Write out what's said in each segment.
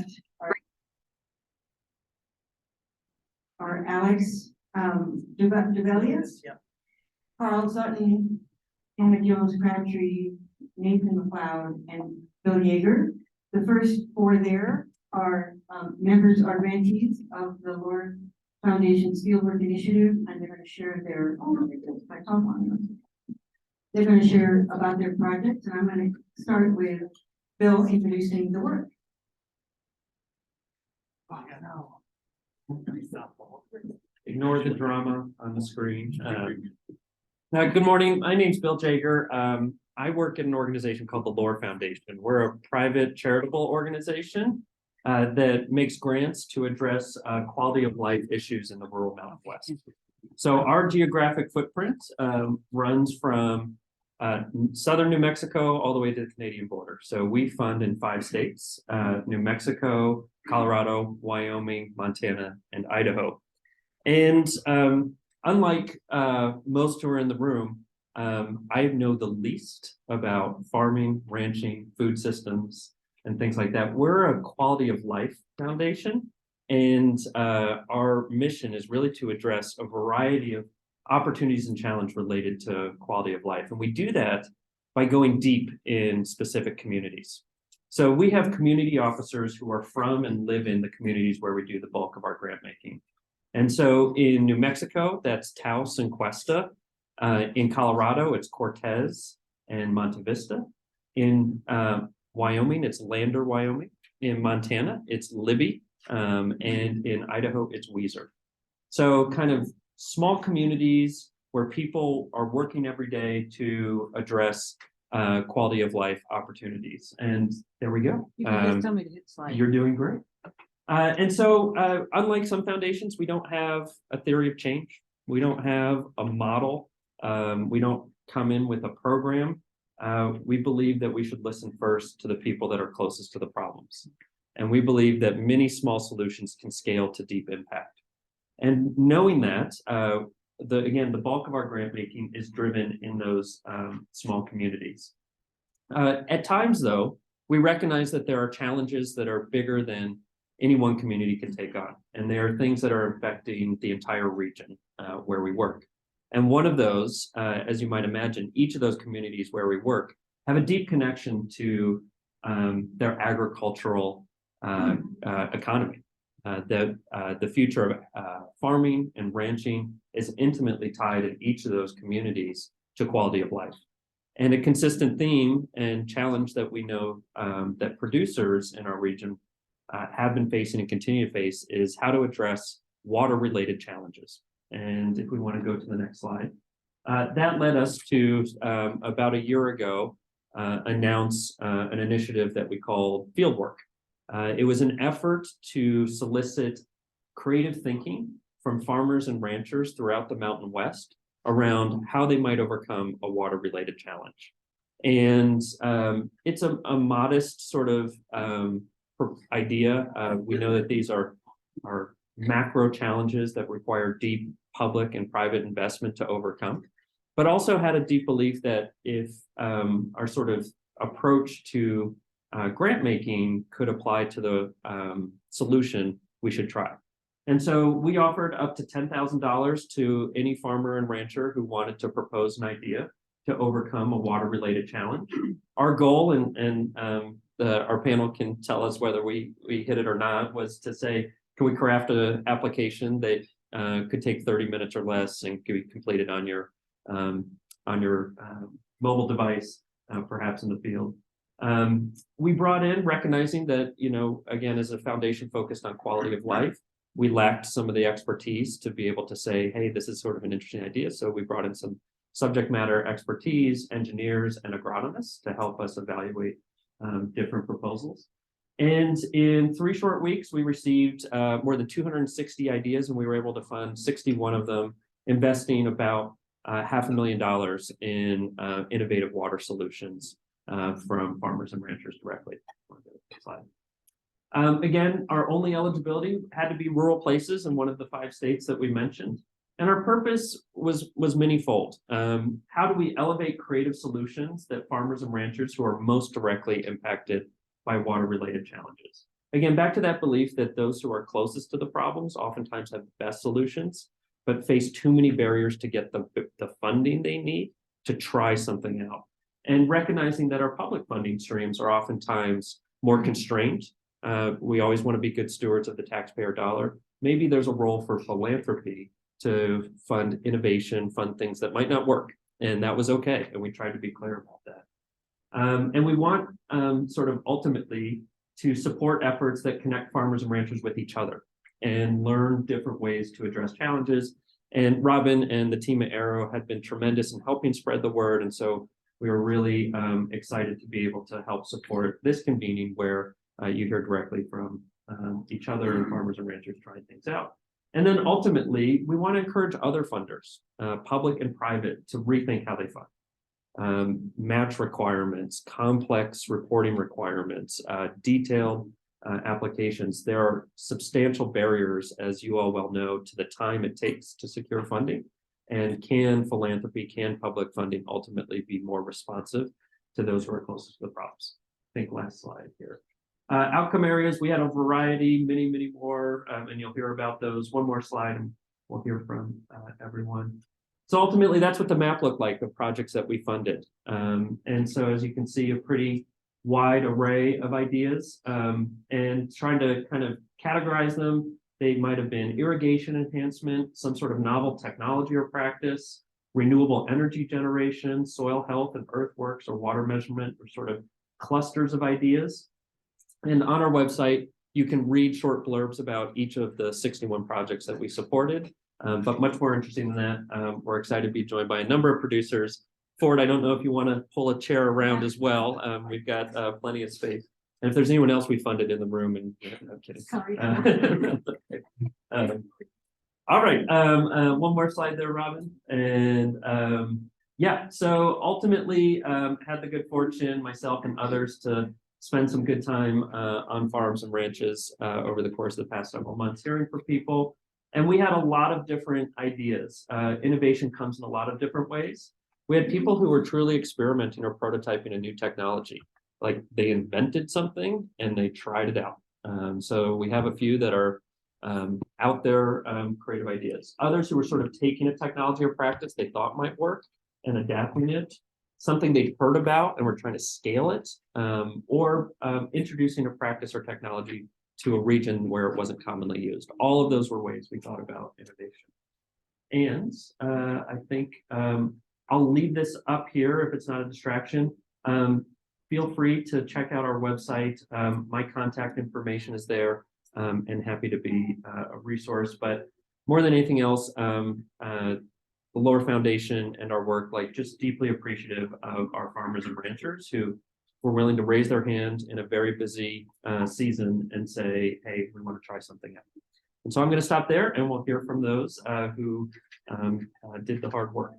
left are Alex Duvelius, Carl Sutton, Hannah Jones Crabtree, Nathan McLeod, and Bill Yeager. The first four there are members or grantees of the Lord Foundation's Fieldwork Initiative, and they're going to share their they're going to share about their projects, and I'm going to start with Bill introducing the work. Ignore the drama on the screen. Good morning. My name's Bill Jager. I work in an organization called the Lore Foundation. We're a private charitable organization that makes grants to address quality of life issues in the rural Mountain West. So our geographic footprint runs from southern New Mexico all the way to the Canadian border. So we fund in 5 states, New Mexico, Colorado, Wyoming, Montana, and Idaho. And unlike most who are in the room, I know the least about farming, ranching, food systems, and things like that. We're a quality of life foundation, and our mission is really to address a variety of opportunities and challenges related to quality of life. And we do that by going deep in specific communities. So we have community officers who are from and live in the communities where we do the bulk of our grant making. And so in New Mexico, that's Taos and Cuesta. In Colorado, it's Cortez and Monte Vista. In Wyoming, it's Lander, Wyoming. In Montana, it's Libby. And in Idaho, it's Weiser. So kind of small communities where people are working every day to address quality of life opportunities. And there we go. You can just tell me to hit slide. You're doing great. And so unlike some foundations, we don't have a theory of change. We don't have a model. We don't come in with a program. We believe that we should listen first to the people that are closest to the problems. And we believe that many small solutions can scale to deep impact. And knowing that, the bulk of our grant making is driven in those small communities. At times, though, we recognize that there are challenges that are bigger than any one community can take on. And there are things that are affecting the entire region where we work. And one of those, as you might imagine, each of those communities where we work have a deep connection to their agricultural economy. The future of farming and ranching is intimately tied in each of those communities to quality of life. And a consistent theme and challenge that we know that producers in our region have been facing and continue to face is how to address water-related challenges. And if we want to go to the next slide, that led us to about a year ago announce an initiative that we call Fieldwork. It was an effort to solicit creative thinking from farmers and ranchers throughout the Mountain West around how they might overcome a water-related challenge. And it's a modest sort of idea. We know that these are macro challenges that require deep public and private investment to overcome, but also had a deep belief that if our sort of approach to grant making could apply to the solution, we should try. And so we offered up to $10,000 to any farmer and rancher who wanted to propose an idea to overcome a water-related challenge. Our goal, and our panel can tell us whether we hit it or not, was to say, can we craft an application that could take 30 minutes or less and be completed on your mobile device, perhaps in the field. We brought in, recognizing that, again, as a foundation focused on quality of life, we lacked some of the expertise to be able to say, hey, this is sort of an interesting idea. So we brought in some subject matter expertise, engineers, and agronomists to help us evaluate different proposals. And in 3 short weeks, we received more than 260 ideas, and we were able to fund 61 of them, investing about $500,000 in innovative water solutions from farmers and ranchers directly. Again, our only eligibility had to be rural places in one of the 5 states that we mentioned. And our purpose was manyfold. How do we elevate creative solutions that farmers and ranchers who are most directly impacted by water-related challenges? Again, back to that belief that those who are closest to the problems oftentimes have the best solutions, but face too many barriers to get the funding they need to try something out. And recognizing that our public funding streams are oftentimes more constrained. We always want to be good stewards of the taxpayer dollar. Maybe there's a role for philanthropy to fund innovation, fund things that might not work. And that was okay. And we tried to be clear about that. And we want sort of ultimately to support efforts that connect farmers and ranchers with each other and learn different ways to address challenges. And Robin and the team at Arrow had been tremendous in helping spread the word. And so we were really excited to be able to help support this convening where you hear directly from each other and farmers and ranchers trying things out. And then ultimately, we want to encourage other funders, public and private, to rethink how they fund. Match requirements, complex reporting requirements, detailed applications. There are substantial barriers, as you all well know, to the time it takes to secure funding. And can philanthropy, can public funding ultimately be more responsive to those who are closest to the problems? I think last slide here. Outcome areas, we had a variety, many more, and you'll hear about those. One more slide and we'll hear from everyone. So ultimately, that's what the map looked like of projects that we funded. And so as you can see, a pretty wide array of ideas and trying to kind of categorize them. They might have been irrigation enhancement, some sort of novel technology or practice, renewable energy generation, soil health and earthworks or water measurement, or sort of clusters of ideas. And on our website, you can read short blurbs about each of the 61 projects that we supported. But much more interesting than that, we're excited to be joined by a number of producers. Ford, I don't know if you want to pull a chair around as well. We've got plenty of space. And if there's anyone else we funded in the room, and I'm kidding. Sorry. All right, one more slide there, Robin. And yeah, so ultimately had the good fortune, myself and others, to spend some good time on farms and ranches over the course of the past several months, hearing from people. And we had a lot of different ideas. Innovation comes in a lot of different ways. We had people who were truly experimenting or prototyping a new technology. Like they invented something and they tried it out. So we have a few that are out there, creative ideas. Others who were sort of taking a technology or practice they thought might work and adapting it, something they'd heard about and were trying to scale it, or introducing a practice or technology to a region where it wasn't commonly used. All of those were ways we thought about innovation. And I think I'll leave this up here if it's not a distraction. Feel free to check out our website. My contact information is there, and happy to be a resource. But more than anything else, the Lower Foundation and our work, like just deeply appreciative of our farmers and ranchers who were willing to raise their hand in a very busy season and say, hey, we want to try something out. And so I'm going to stop there and we'll hear from those who did the hard work.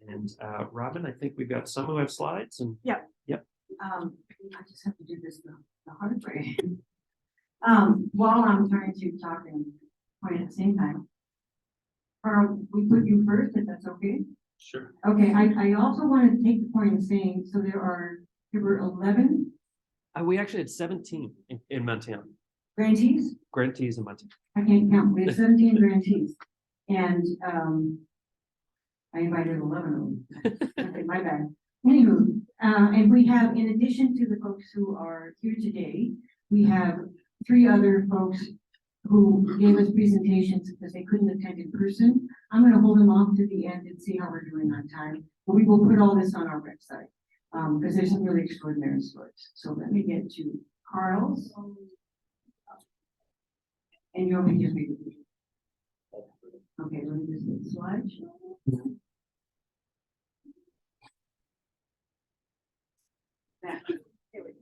And Robin, I think we've got some who have slides. And Yep. Yep. I just have to do this the hard way. While I'm trying to talk and point at the same time, Carl, we put you first, if that's okay? Sure. Okay, I also want to take the point of saying, so there were 11 We actually had 17 in Montana. grantees. Grantees in Montana. I can't count. We had 17 grantees. And I invited 11 of them. Okay, my bad. Anywho, and we have, in addition to the folks who are here today, we have 3 other folks who gave us presentations because they couldn't attend in person. I'm going to hold them off to the end and see how we're doing on time. But we will put all this on our website because there's some really extraordinary stories. So let me get to Carl's. And you'll be just making. Okay, let me just get the slideshow. Here we go.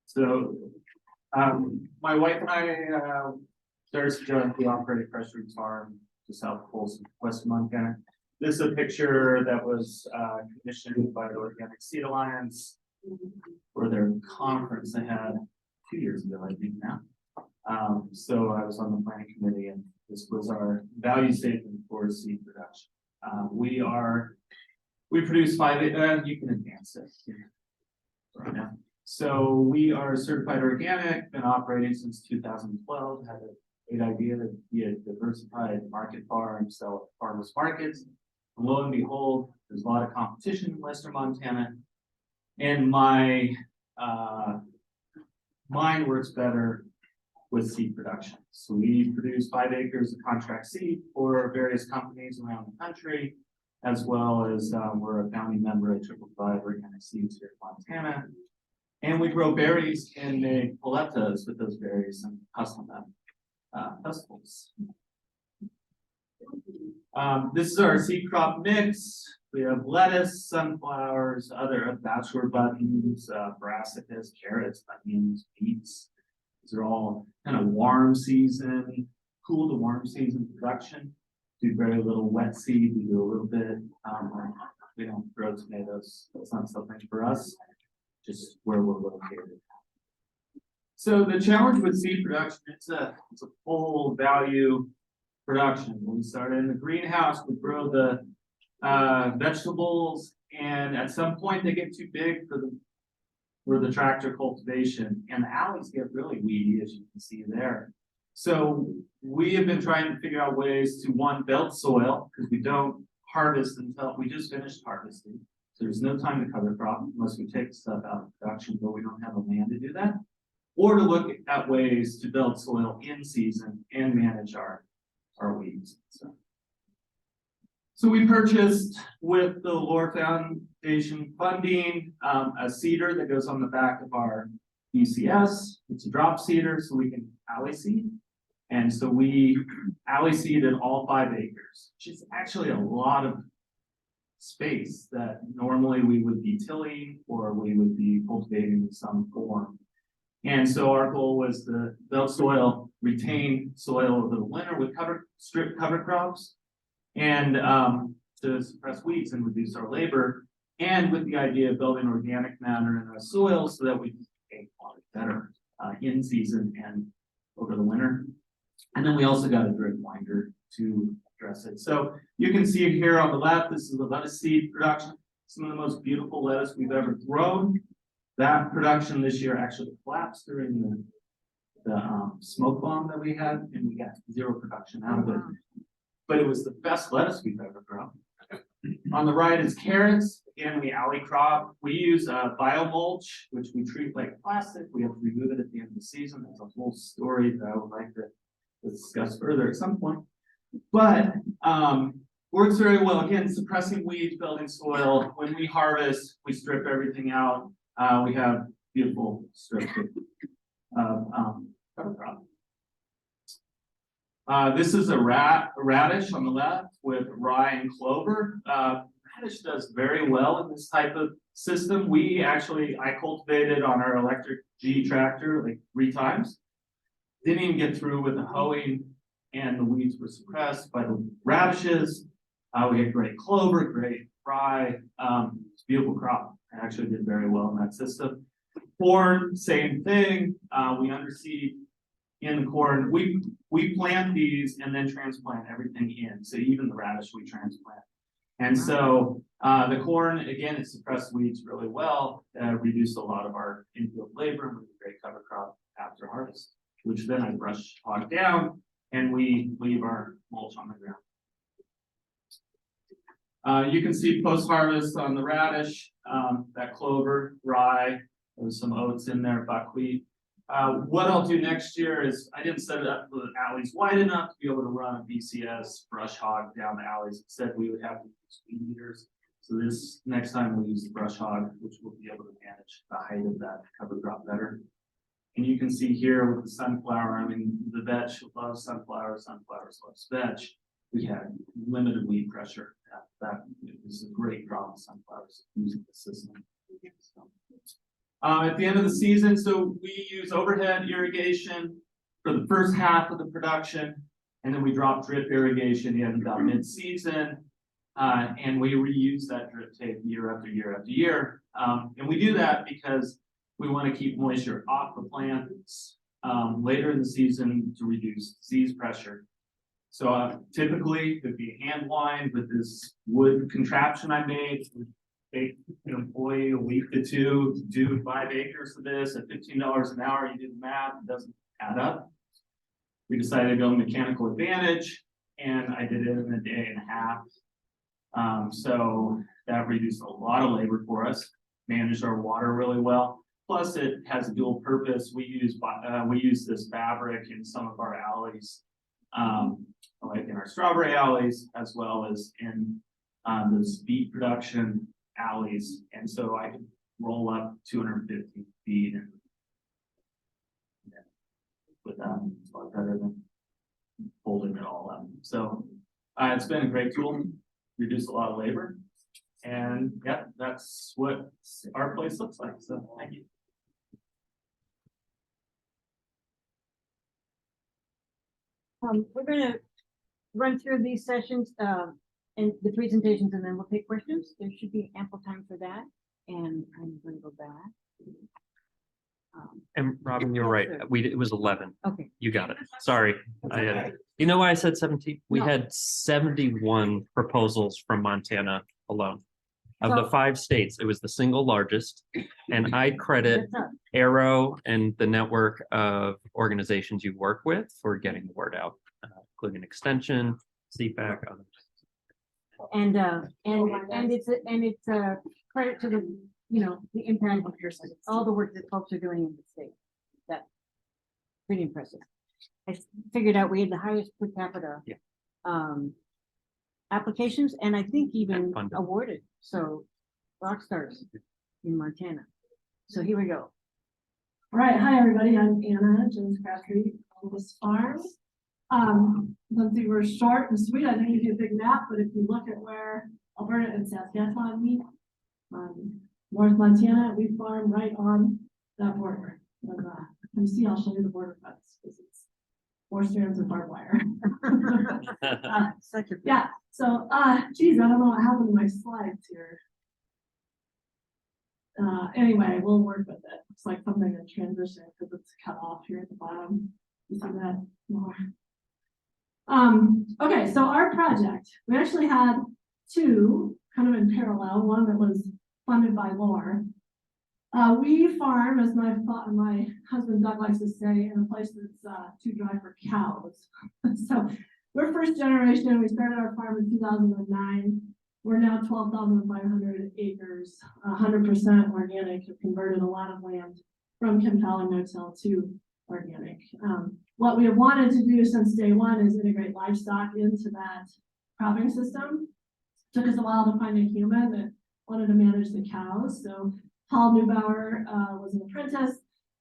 So, my wife and I started to jointly operate a fresh fruit farm just south of Folsom, West Montana. This is a picture that was commissioned by the Organic Seed Alliance for their conference they had 2 years ago, I think now. So I was on the planning committee, and this was our value statement for seed production. We produce 5, you can advance it right now. So we are certified organic, been operating since 2012, had a great idea to be a diversified market farm, sell at farmers markets. And lo and behold, there's a lot of competition in Western Montana. And my mind works better with seed production. So we produce 5 acres of contract seed for various companies around the country, as well as we're a founding member of 555 Organic Seeds here in Montana. And we grow berries and make paletas with those berries and custom them festivals. This is our seed crop mix. We have lettuce, sunflowers, other bachelor buttons, brassicas, carrots, onions, beets. These are all kind of warm season, cool to warm season production. Do very little wet seed. We do a little bit. We don't grow tomatoes. That's not something for us. Just where we're located. So the challenge with seed production, it's a full value production. When we started in the greenhouse, we grow the vegetables, and at some point they get too big for the tractor cultivation, and the alleys get really weedy, as you can see there. So we have been trying to figure out ways to, one, belt soil, because we don't harvest until we just finished harvesting. So there's no time to cover crop unless we take stuff out of production, but we don't have the land to do that. Or to look at ways to build soil in season and manage our weeds. So we purchased with the Lore Foundation funding a seeder that goes on the back of our BCS. It's a drop seeder, so we can alley seed. And so we alley seeded all 5 acres, which is actually a lot of space that normally we would be tilling or we would be cultivating in some form. And so our goal was to build soil, retain soil over the winter with strip cover crops, and to suppress weeds and reduce our labor, and with the idea of building organic matter in our soil so that we can take water better in season and over the winter. And then we also got a drip winder to address it. So you can see here on the left, this is the lettuce seed production. Some of the most beautiful lettuce we've ever grown. That production this year actually collapsed during the smoke bomb that we had, and we got 0 production out of it. But it was the best lettuce we've ever grown. On the right is carrots. Again, we alley crop. We use biomulch, which we treat like plastic. We have to remove it at the end of the season. That's a whole story that I would like to discuss further at some point. But works very well. Again, suppressing weeds, building soil. When we harvest, we strip everything out. We have beautiful strips of cover crop. This is a radish on the left with rye and clover. Radish does very well in this type of system. I cultivated on our electric G tractor like 3 times. Didn't even get through with the hoeing, and the weeds were suppressed by the radishes. We had great clover, great rye. It's a beautiful crop. I actually did very well in that system. Corn, same thing. We underseed in the corn. We plant these and then transplant everything in. So even the radish we transplant. And so the corn, again, it suppressed weeds really well, reduced a lot of our infield labor, and was a great cover crop after harvest, which then I brush hog down and we leave our mulch on the ground. You can see post-harvest on the radish, that clover, rye, there's some oats in there, buckwheat. What I'll do next year is, I didn't set it up so the alleys wide enough to be able to run a BCS brush hog down the alleys. Instead, we would have to use weed eaters. So this next time we'll use the brush hog, which will be able to manage the height of that cover crop better. And you can see here with the sunflower, I mean, the veg loves sunflowers, sunflowers loves veg. We had limited weed pressure. That is a great crop of sunflowers using the system. At the end of the season, so we use overhead irrigation for the first half of the production, and then we drop drip irrigation in about mid-season, and we reuse that drip tape year after year after year. And we do that because we want to keep moisture off the plants later in the season to reduce disease pressure. So typically it'd be hand lined with this wood contraption I made. pay an employee a week to do 5 acres of this at $15 an hour. You do the math, it doesn't add up. We decided to go mechanical advantage, and I did it in a day and a half. So that reduced a lot of labor for us, managed our water really well. Plus, it has a dual purpose. We use this fabric in some of our alleys, like in our strawberry alleys, as well as in those beet production alleys. And so I could roll up 250 feet and with that, it's a lot better than folding it all up. So it's been a great tool, reduced a lot of labor. And yeah, that's what our place looks like. So thank you. We're gonna run through these sessions, and the presentations, and then we'll take questions. There should be ample time for that. And I'm gonna go back. And Robin, you're Yes, right. sir. It was 11. Okay. You got it. Sorry. I had, you know why I said 17? We No. had 71 proposals from Montana alone. Of the So- 5 states, it was the single largest. And I credit That's up. Arrow and the network of organizations you work with for getting the word out, including Extension, CPAC, others. And it's a credit to the, the impact of all the work that folks are doing in the state. That's pretty impressive. I figured out we had the highest per capita. Yeah. Applications, and I think even Funded. awarded, so rock stars in Montana. So here we go. All right, hi everybody, I'm Anna Jones Crabtree on this farm. Lindsay, we're short and sweet. I think we do a big map, but if you look at where Alberta and Saskatchewan meet, North Montana, we farm right on that border. And, you see, I'll show you the border cuts because it's 4 strands of barbed wire. Such a. Yeah, so, geez, I don't know what happened to my slides here. Anyway, we'll work with it. It's like something in transition because it's cut off here at the bottom. You see that more? Okay, so our project, we actually had 2 kind of in parallel, one that was funded by LORE. We farm, as my husband Doug likes to say, in a place that's too dry for cows. So we're first generation. We started our farm in 2009. We're now 12,500 acres, 100% organic. Have converted a lot of land from Chem Valley no-till to organic. What we have wanted to do since day one is integrate livestock into that cropping system. Took us a while to find a human that wanted to manage the cows. So Paul Neubauer was an apprentice,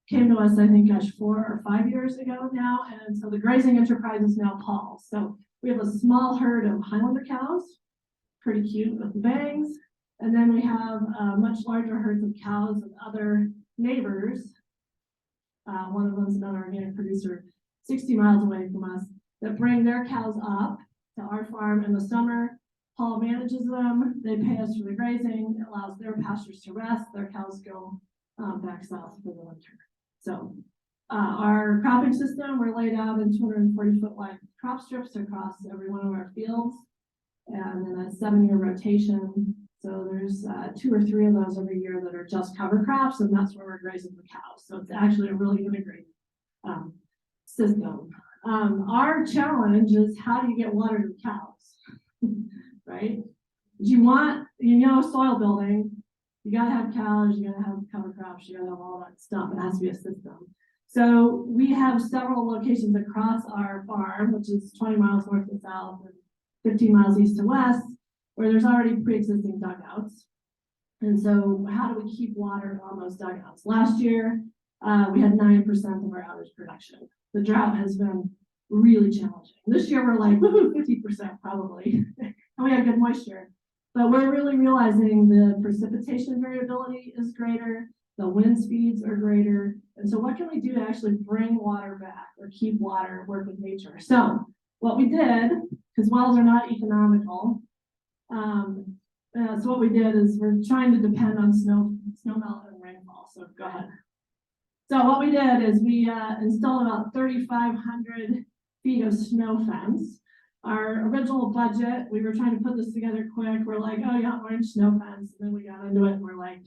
came to us, I think, 4 or 5 years ago now. And so the grazing enterprise is now Paul's. So we have a small herd of Highlander cows, pretty cute with the bangs. And then we have much larger herds of cows and other neighbors. One of them's another organic producer 60 miles away from us that bring their cows up to our farm in the summer. Paul manages them. They pay us for the grazing. It allows their pastures to rest. Their cows go back south for the winter. So our cropping system, we're laid out in 240-foot wide crop strips across every one of our fields. And then a 7-year rotation. So there's 2 or 3 of those every year that are just cover crops, and that's where we're grazing the cows. So it's actually a really integrated system. Our challenge is, how do you get water to the cows? Right? You want, soil building, you gotta have cows, you gotta have cover crops, you gotta have all that stuff. It has to be a system. So we have several locations across our farm, which is 20 miles north to south and 15 miles east to west, where there's already pre-existing dugouts. And so how do we keep water on those dugouts? Last year, we had 9% of our outage production. The drought has been really challenging. This year we're like, woohoo, 50% probably. And we have good moisture. But we're really realizing the precipitation variability is greater, the wind speeds are greater. And so what can we do to actually bring water back or keep water, work with nature? So what we did, because wells are not economical, so what we did is we're trying to depend on snow melt and rainfall. So go ahead. So what we did is we installed about 3,500 feet of snow fence our original budget, we were trying to put this together quick. We're like, oh yeah, orange snow fence. And then we got into it and we're like,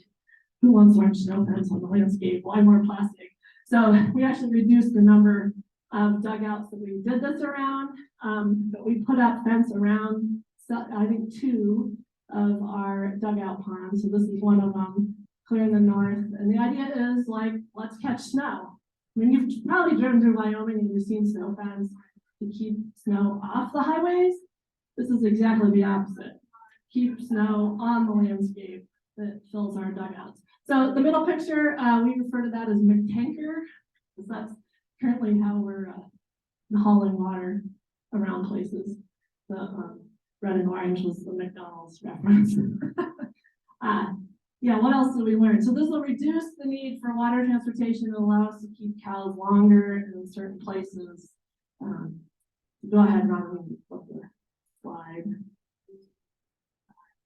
who wants orange snow fence on the landscape? Why more plastic? So we actually reduced the number of dugouts that we did this around. But we put up fence around, so I think 2 of our dugout ponds. So this is one of them, clear in the north. And the idea is like, let's catch snow. I mean, you've probably driven through Wyoming and you've seen snow fence to keep snow off the highways. This is exactly the opposite. Keep snow on the landscape that fills our dugouts. So the middle picture, we refer to that as McTanker, because that's currently how we're hauling water around places. The red and orange was the McDonald's reference. Yeah, what else did we learn? So this will reduce the need for water transportation and allow us to keep cows longer in certain places. Go ahead, Robin, flip the slide.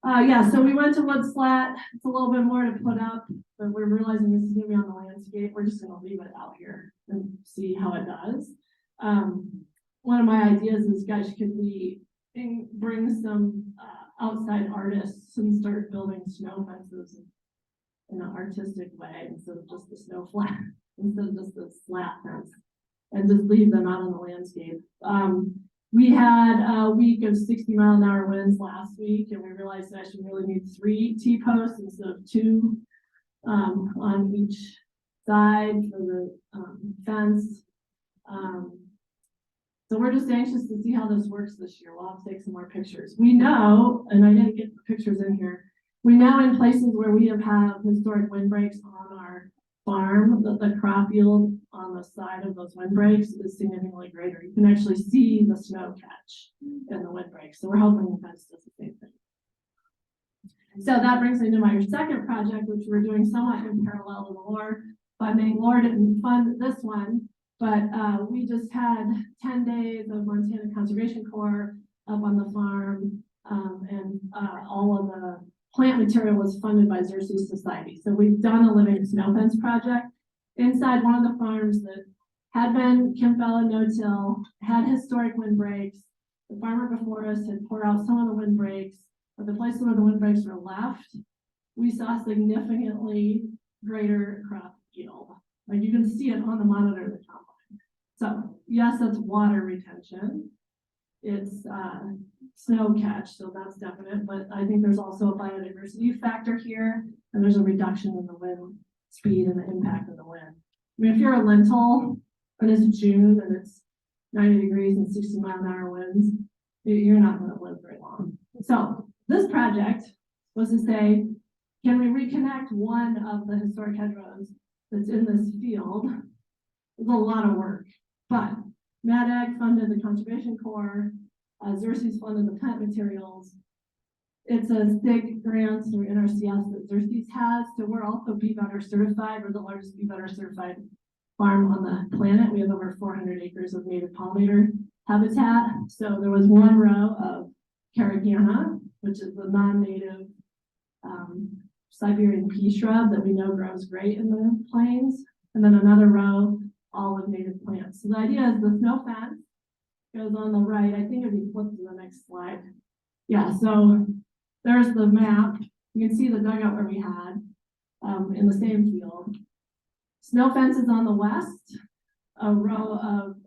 Yeah, so we went to wood slat. It's a little bit more to put up, but we're realizing this is gonna be on the landscape. We're just gonna leave it out here and see how it does. One of my ideas is, guys, could we bring some outside artists and start building snow fences in an artistic way instead of just the snow flat, instead of just the slat fence, and just leave them out on the landscape. We had a week of 60-mile-an-hour winds last week, and we realized that I should really need 3 T-posts instead of 2 on each side for the fence. So we're just anxious to see how this works this year. We'll have to take some more pictures. We know, and I didn't get the pictures in here, we know in places where we have had historic windbreaks on our farm that the crop yield on the side of those windbreaks is significantly greater. You can actually see the snow catch in the windbreak. So we're hoping the fence does the same thing. So that brings me to my second project, which we're doing somewhat in parallel to the LOR funding. LOR didn't fund this one, but we just had 10 days of Montana Conservation Corps up on the farm, and all of the plant material was funded by Xerces Society. So we've done a living snow fence project inside one of the farms that had been Kimfella no-till, had historic windbreaks. The farmer before us had poured out some of the windbreaks, but the places where the windbreaks were left, we saw significantly greater crop yield. Like you can see it on the monitor of the combine. So yes, it's water retention. It's snow catch, so that's definite, but I think there's also a biodiversity factor here, and there's a reduction in the wind speed and the impact of the wind. I mean, if you're a lentil and it's June and it's 90 degrees and 60-mile-an-hour winds, you're not going to live very long. So this project was to say, can we reconnect one of the historic hedgerows that's in this field? It's a lot of work, but MADAG funded the Conservation Corps, Xerces funded the plant materials. It's a STIG grant through NRCS that Xerces has, so we're also Bee Better certified. We're the largest Bee Better certified farm on the planet. We have over 400 acres of native pollinator habitat. So there was one row of Carigana, which is the non-native Siberian pea shrub that we know grows great in the plains, and then another row all of native plants. So the idea is the snow fence goes on the right. I think if you flip to the next slide. Yeah, so there's the map. You can see the dugout where we had in the same field. Snow fence is on the west, a row of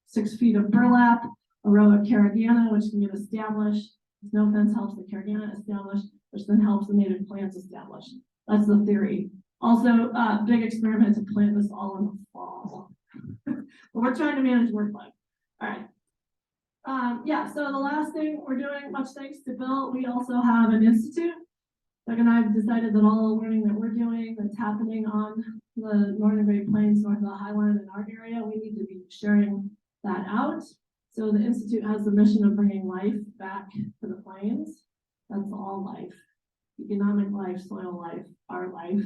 6 feet of burlap, a row of Carigana, which can get established. Snow fence helps the Carigana establish, which then helps the native plants establish. That's the theory. Also, big experiment to plant this all in the fall. But we're trying to manage workload. All right. Yeah, so the last thing we're doing, much thanks to Bill, we also have an institute. Doug and I have decided that all the learning that we're doing that's happening on the Northern Great Plains, north of the Highland in our area, we need to be sharing that out. So the institute has the mission of bringing life back to the plains. That's all life, economic life, soil life, our life.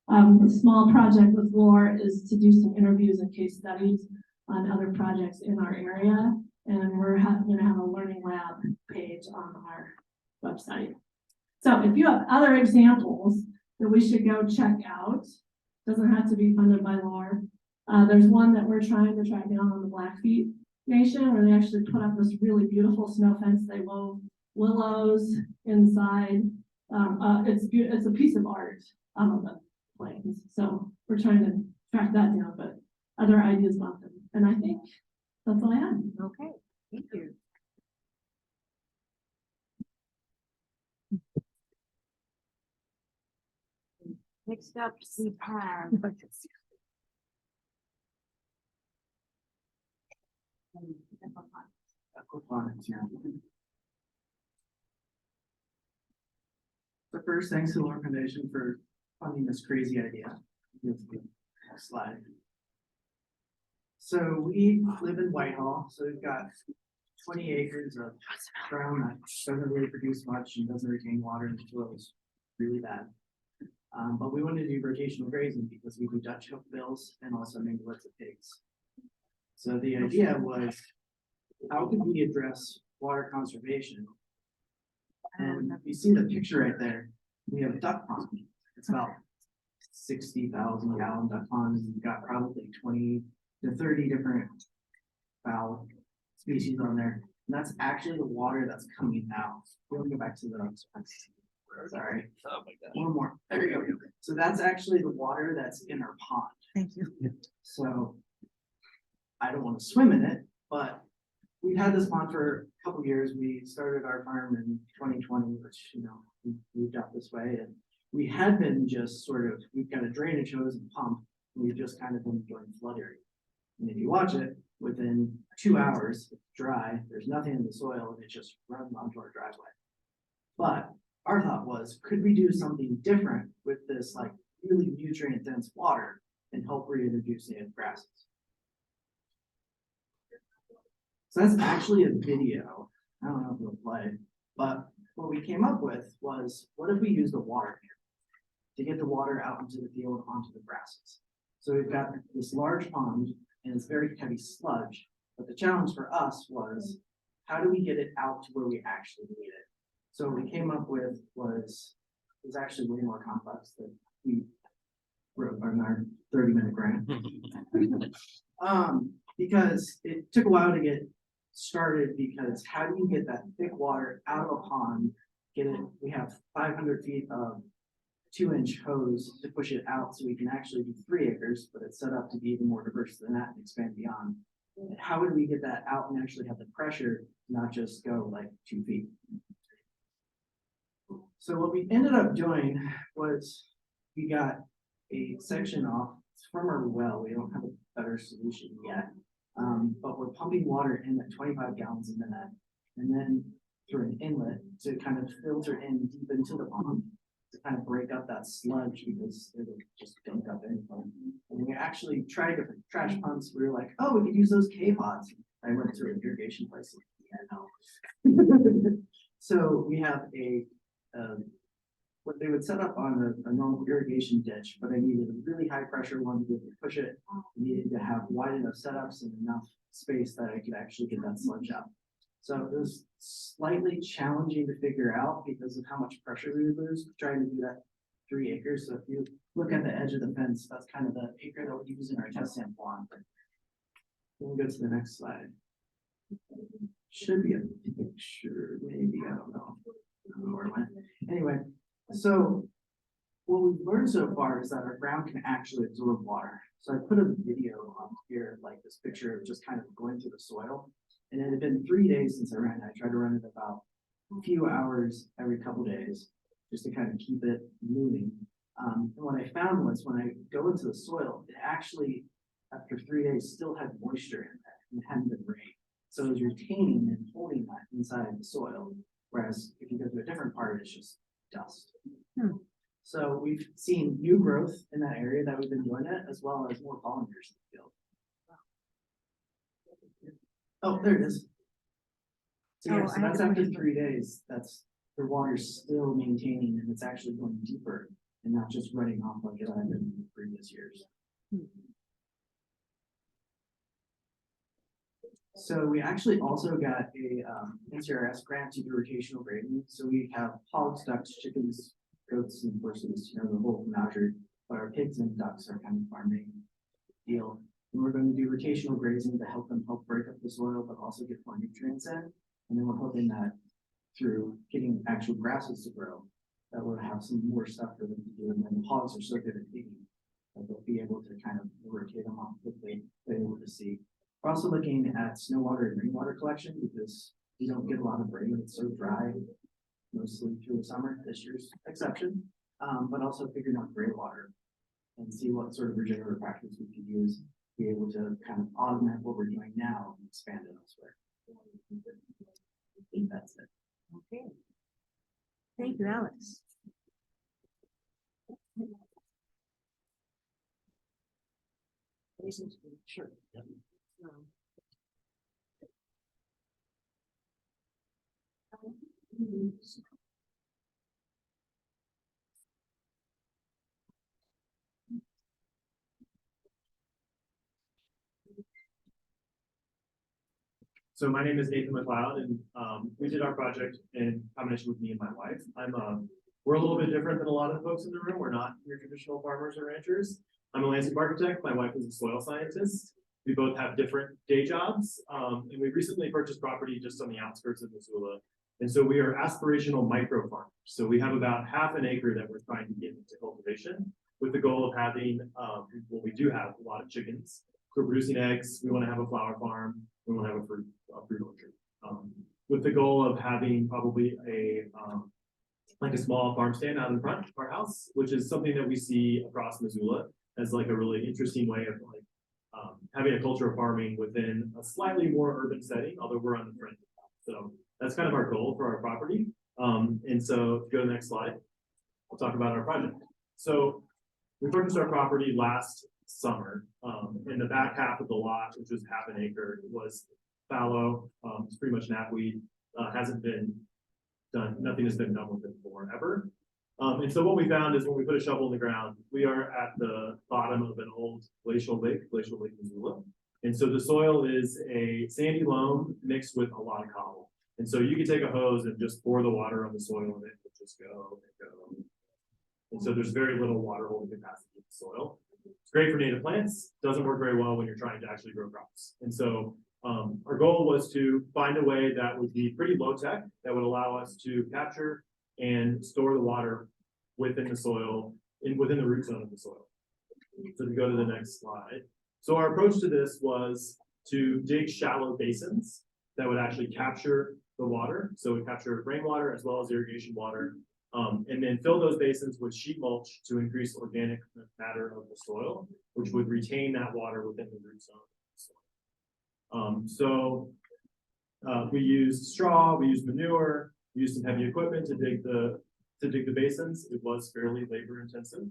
The small project with LOR is to do some interviews and case studies on other projects in our area. And we're going to have a learning lab page on our website. So if you have other examples that we should go check out, doesn't have to be funded by LOR. There's one that we're trying to track down on the Blackfeet Nation, where they actually put up this really beautiful snow fence. They wove willows inside. It's a piece of art out of the plains. So we're trying to track that down, but other ideas about them. And I think that's all I have. Okay, thank you. Next up, we have. Aquaponics, yeah. So first, thanks to the Lord Foundation for funding this crazy idea. Here's the next slide. So we live in Whitehall, so we've got 20 acres of ground that doesn't really produce much and doesn't retain water and the soil is really bad. But we wanted to do rotational grazing because we do Dutch hook bills and also mangolets of pigs. So the idea was, how could we address water conservation? And you see the picture right there, we have a duck pond. It's about 60,000 gallon duck pond, and you've got probably 20 to 30 different fowl species on there. And that's actually the water that's coming out. We'll go back to the, sorry. Oh my God. One more, there you go. So that's actually the water that's in our pond. Thank you. So I don't want to swim in it, but we've had this pond for a couple of years. We started our farm in 2020, which, you know, we moved out this way, and we had been just sort of, we've got a drainage hose and pump, and we've just kind of been doing flood area. And if you watch it, within 2 hours, it's dry, there's nothing in the soil, and it just runs onto our driveway. But our thought was, could we do something different with this like really nutrient dense water and help reintroduce native grasses? So that's actually a video. I don't know if it'll play, but what we came up with was, what if we used a water meter to get the water out into the field onto the grasses? So we've got this large pond and it's very heavy sludge, but the challenge for us was, how do we get it out to where we actually need it? So what we came up with was actually way more complex than we wrote in our 30-minute grant. Because it took a while to get started, because how do you get that thick water out of a pond, get it, we have 500 feet of 2-inch hose to push it out so we can actually do 3 acres, but it's set up to be even more diverse than that and expand beyond. And how would we get that out and actually have the pressure, not just go like 2 feet? So what we ended up doing was we got a section off from our well. We don't have a better solution yet. But we're pumping water in at 25 gallons a minute, and then through an inlet to kind of filter in deep into the pond to kind of break up that sludge, because it would just dump up anything. And we actually tried different trash pumps. We were like, oh, we could use those K-pods. I went to an irrigation place. Yeah, no. So we have what they would set up on a normal irrigation ditch, but I needed a really high pressure one to be able to push it. I needed to have wide enough setups and enough space that I could actually get that sludge out. So it was slightly challenging to figure out because of how much pressure we would lose trying to do that 3 acres. So if you look at the edge of the fence, that's kind of the acre that we use in our test sample on. We'll go to the next slide. Should be a picture, maybe, I don't know. I don't know where it went. Anyway, so what we've learned so far is that our ground can actually absorb water. So I put a video on here, like this picture of just kind of going through the soil. And it had been 3 days since I ran it. I tried to run it about a few hours every couple days, just to kind of keep it moving. And what I found was when I go into the soil, it actually, after 3 days, still had moisture in there and it hadn't been rained. So it was retaining and holding that inside the soil. Whereas if you go to a different part, it's just dust. So we've seen new growth in that area that we've been doing it, as well as more pollinators in the field. Oh, there it is. So yeah, Oh, so I have that's a after question. 3 days. That's the water's still maintaining and it's actually going deeper and not just running off like it had been in previous years. So we actually also got a NCRS grant to do rotational grading. So we have hogs, ducks, chickens, goats, and horses, you know, the whole menagerie. But our pigs and ducks are kind of our main deal. And we're going to do rotational grazing to help break up the soil, but also get more nutrients in. And then we're hoping that through getting actual grasses to grow, that we'll have some more stuff for them to do. And then the hogs are so good at digging that they'll be able to kind of rotate them off quickly, they're able to see. We're also looking at snow water and rainwater collection because we don't get a lot of rain. It's so dry mostly through the summer, this year's exception. But also figuring out gray water and see what sort of regenerative practices we could use, be able to kind of augment what we're doing now and expand it elsewhere. I think that's it. Okay. Thank you, Alex. Sure. So my name is Nathan McLeod, and we did our project in combination with me and my wife. We're a little bit different than a lot of the folks in the room. We're not your traditional farmers or ranchers. I'm a landscape architect. My wife is a soil scientist. We both have different day jobs, and we recently purchased property just on the outskirts of Missoula. And so we are aspirational micro farmers. So we have about half an acre that we're trying to get into cultivation with the goal of having, well, we do have a lot of chickens. So we're producing eggs. We want to have a flower farm. We want to have a fruit orchard. With the goal of having probably like a small farm stand out in front of our house, which is something that we see across Missoula as like a really interesting way of like having a culture of farming within a slightly more urban setting, although we're on the fringe. So that's kind of our goal for our property. And so if you go to the next slide, we'll talk about our project. So we purchased our property last summer. In the back half of the lot, which was half an acre, was fallow. It's pretty much knapweed. Hasn't been done. Nothing has been done with it forever. And so what we found is when we put a shovel in the ground, we are at the bottom of an old glacial lake Missoula. And so the soil is a sandy loam mixed with a lot of cobble. And so you can take a hose and just pour the water on the soil and it will just go and go. And so there's very little water holding capacity in the soil. It's great for native plants, doesn't work very well when you're trying to actually grow crops. And so our goal was to find a way that would be pretty low tech, that would allow us to capture and store the water within the soil, within the root zone of the soil. So to go to the next slide. So our approach to this was to dig shallow basins that would actually capture the water. So we capture rainwater as well as irrigation water. And then fill those basins with sheet mulch to increase organic matter of the soil, which would retain that water within the root zone. We used straw, we used manure, we used some heavy equipment to dig the basins. It was fairly labor intensive.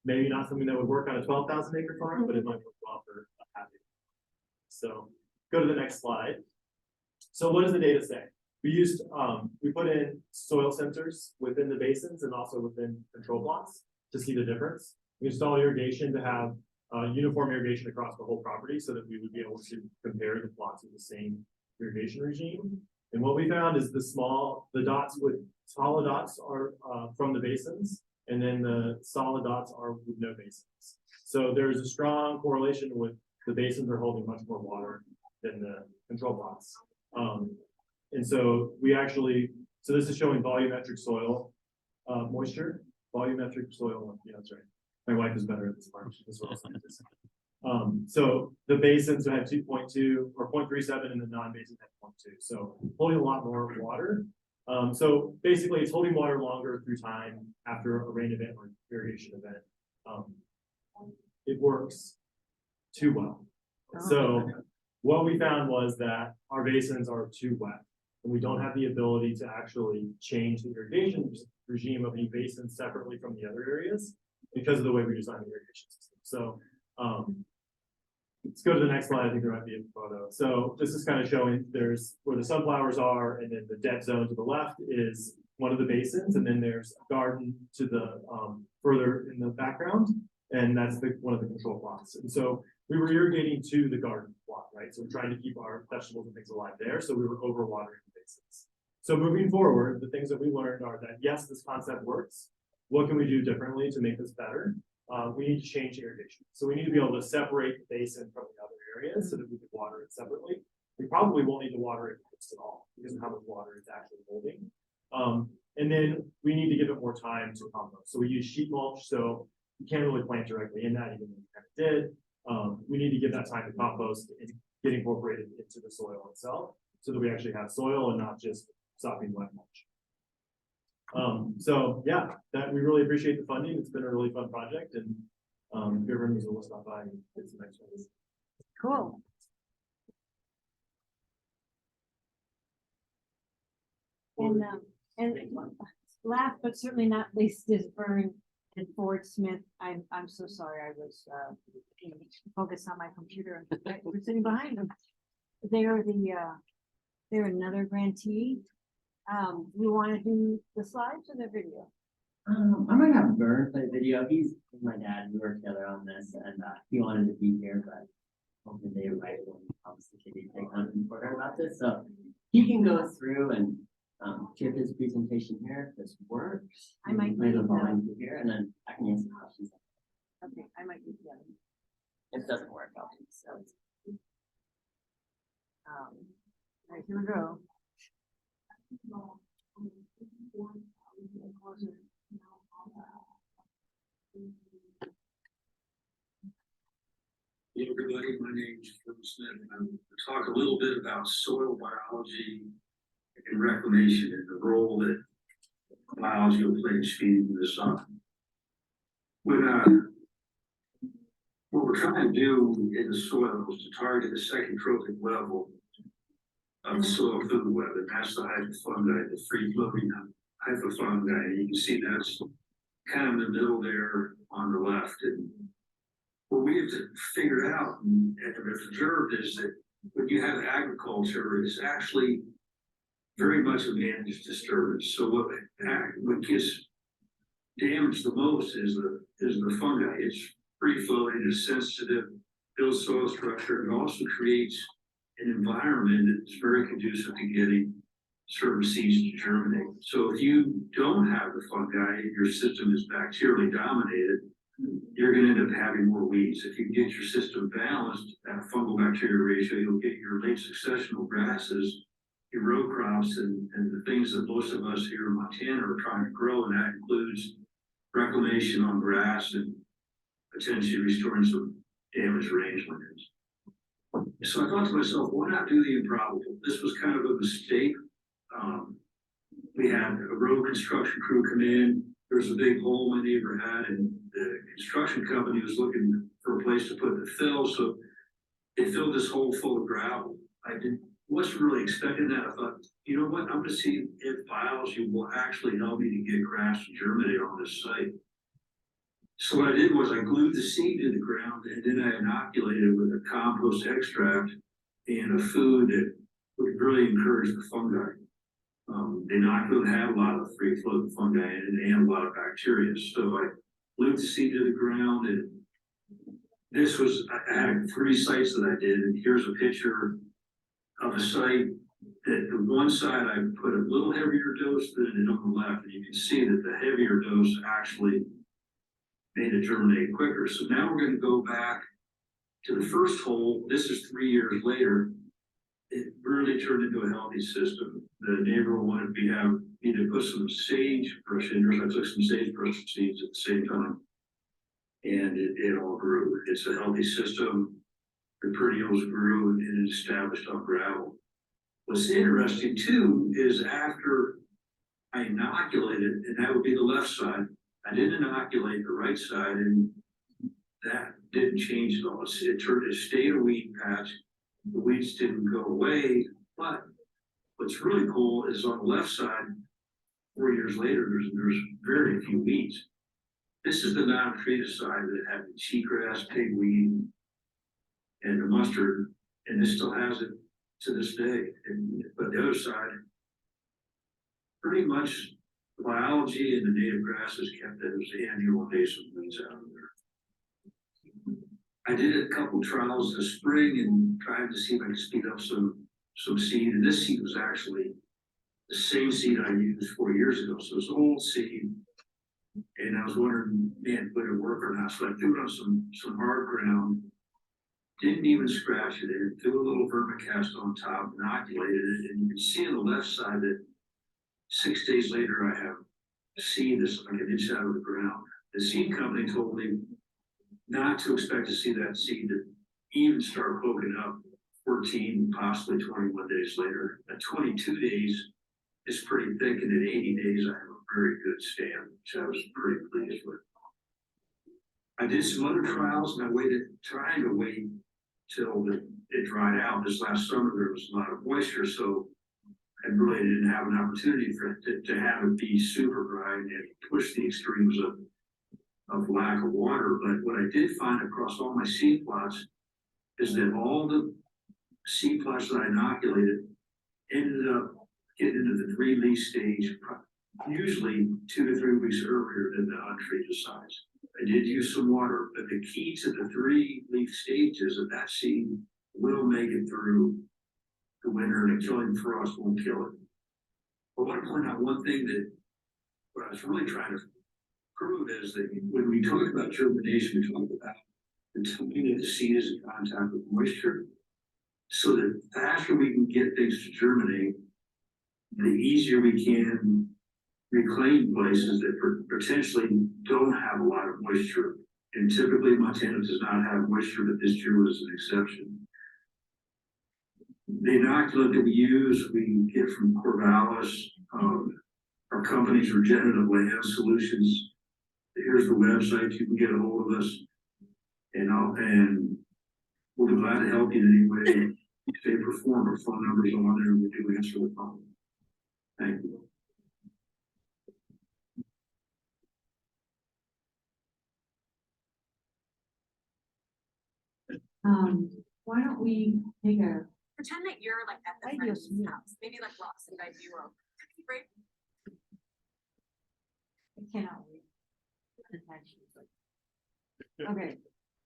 Maybe not something that would work on a 12,000 acre farm, but it might work well for a half acre. So go to the next slide. So what does the data say? We put in soil sensors within the basins and also within control plots to see the difference. We installed irrigation to have uniform irrigation across the whole property so that we would be able to compare the plots with the same irrigation regime. And what we found is the solid dots are from the basins, and then the solid dots are with no basins. So there's a strong correlation with the basins are holding much more water than the control plots. And so so this is showing volumetric soil moisture, volumetric soil. Yeah, that's right. My wife is better at this part. She's a soil scientist. So the basins had 2.2 or 0.37 and the non-basins had 0.2. So holding a lot more water. So basically it's holding water longer through time after a rain event or irrigation event. It works too well. So what we found was that our basins are too wet. And we don't have the ability to actually change the irrigation regime of the basins separately from the other areas because of the way we design the irrigation system. So let's go to the next slide. I think there might be a photo. So this is kind of showing there's where the sunflowers are, and then the dead zone to the left is one of the basins, and then there's a garden to the further in the background, and that's one of the control plots. And so we were irrigating to the garden plot, right? So we're trying to keep our vegetables and things alive there. So we were overwatering the basins. So moving forward, the things that we learned are that yes, this concept works. What can we do differently to make this better? we need to change irrigation. So we need to be able to separate the basin from the other areas so that we can water it separately. We probably won't need to water it at all because of how much water it's actually holding. And then we need to give it more time to compost. So we use sheet mulch, so you can't really plant directly in that, even though we kind of did. We need to give that time to compost and get incorporated into the soil itself so that we actually have soil and not just sopping wet mulch. So yeah, that we really appreciate the funding. It's been a really fun project, and if you ever needs to stop by and get some nice ones. Cool. And last but certainly not least is Vern and Ford Smith. I'm so sorry. I was focused on my computer and we're sitting behind them. They're another grantee. We want to do the slides or the video? I'm gonna have Vern play video. He's my dad. We work together on this, and he wanted to be here, but hoping they right when obviously take on reporter about this. So he can go through and give his presentation here if this works. I might play the need volume here, and then I can answer questions. Okay, I might use the other. If it doesn't work, I'll do so. All right, here we go. Hello, everybody. My name is Robin Smith. I'm going to talk a little bit about soil biology and reclamation and the role that biology will play in feeding this up. What we're trying to do in the soil is to target the second trophic level of the soil food web, and that's the hypofungi, the free floating hypofungi. You can see that's kind of in the middle there on the left. And what we have to figure out and have observed is that when you have agriculture, it's actually very much a managed disturbance. So what gets damaged the most is the fungi. It's free floating, it's sensitive, builds soil structure. It also creates an environment that's very conducive to getting certain seeds to germinate. So if you don't have the fungi, your system is bacterially dominated, you're going to end up having more weeds. If you get your system balanced at a fungal bacteria ratio, you'll get your late successional grasses, your row crops, and the things that most of us here in Montana are trying to grow, and that includes reclamation on grass and potentially restoring some damaged rangelands. So I thought to myself, why not do the improbable? This was kind of a mistake. We had a road construction crew come in. There was a big hole my neighbor had, and the construction company was looking for a place to put the fill, so it filled this hole full of gravel. Wasn't really expecting that. I thought, you know what, I'm going to see if biology will actually help me to get grass to germinate on this site. So what I did was I glued the seed to the ground, and then I inoculated it with a compost extract and a food that would really encourage the fungi. The inoculum had a lot of free floating fungi in it and a lot of bacteria. So I glued the seed to the ground, and this was, I had 3 sites that I did, and here's a picture of a site that the one side I put a little heavier dose than it on the left, and you can see that the heavier dose actually made it germinate quicker. So now we're going to go back to the first hole. This is 3 years later. It really turned into a healthy system. The neighbor wanted me to put some sagebrush in there, so I took some sagebrush seeds at the same time, and it all grew. It's a healthy system. The perennials grew and it established on gravel. What's interesting too is after I inoculated, and that would be the left side, I didn't inoculate the right side, and that didn't change at all. It stayed a weed patch. The weeds didn't go away, but what's really cool is on the left side, 4 years later, there's very few weeds. This is the non-treated side that had the cheatgrass, pigweed, and the mustard, and this still has it to this day. But the other side, pretty much the biology and the native grasses kept those annual invasive weeds out of there. I did a couple trials this spring and tried to see if I could speed up some seed, and this seed was actually the same seed I used 4 years ago. So it's old seed, And I was wondering, man, would it work or not? So I threw it on some hard ground. Didn't even scratch it. And threw a little vermicast on top, inoculated it, and you can see on the left side that 6 days later I have seed that's like an inch out of the ground. The seed company told me not to expect to see that seed to even start poking up 14, possibly 21 days later. At 22 days, it's pretty thick, and at 80 days, I have a very good stand, which I was pretty pleased with. I did some other trials, and I trying to wait till it dried out. This last summer, there was a lot of moisture, so I really didn't have an opportunity for it to have it be super dry and push the extremes of lack of water. But what I did find across all my seed plots is that all the seed plots that I inoculated ended up getting into the 3-leaf stage, usually 2 to 3 weeks earlier than the untreated size. I did use some water, but the key to the 3-leaf stage is that seed will make it through the winter, and a killing frost won't kill it. I want to point out one thing that what I was really trying to prove is that when we talk about germination, we talk about the time that the seed is in contact with moisture. So the faster we can get things to germinate, the easier we can reclaim places that potentially don't have a lot of moisture. And typically Montana does not have moisture, but this year was an exception. The inoculant that we use, we get from Corvallis. Our company's Regenerative Land Solutions. Here's the website. You can get a hold of us, and we'll be glad to help you in any way, shape, or form. Our phone numbers on there, and we do answer the phone. Thank you. Why don't we take a, Pretend that you're like at the Ideal friend's scenario. house, maybe like Ross and you were. Right? I cannot wait. Okay,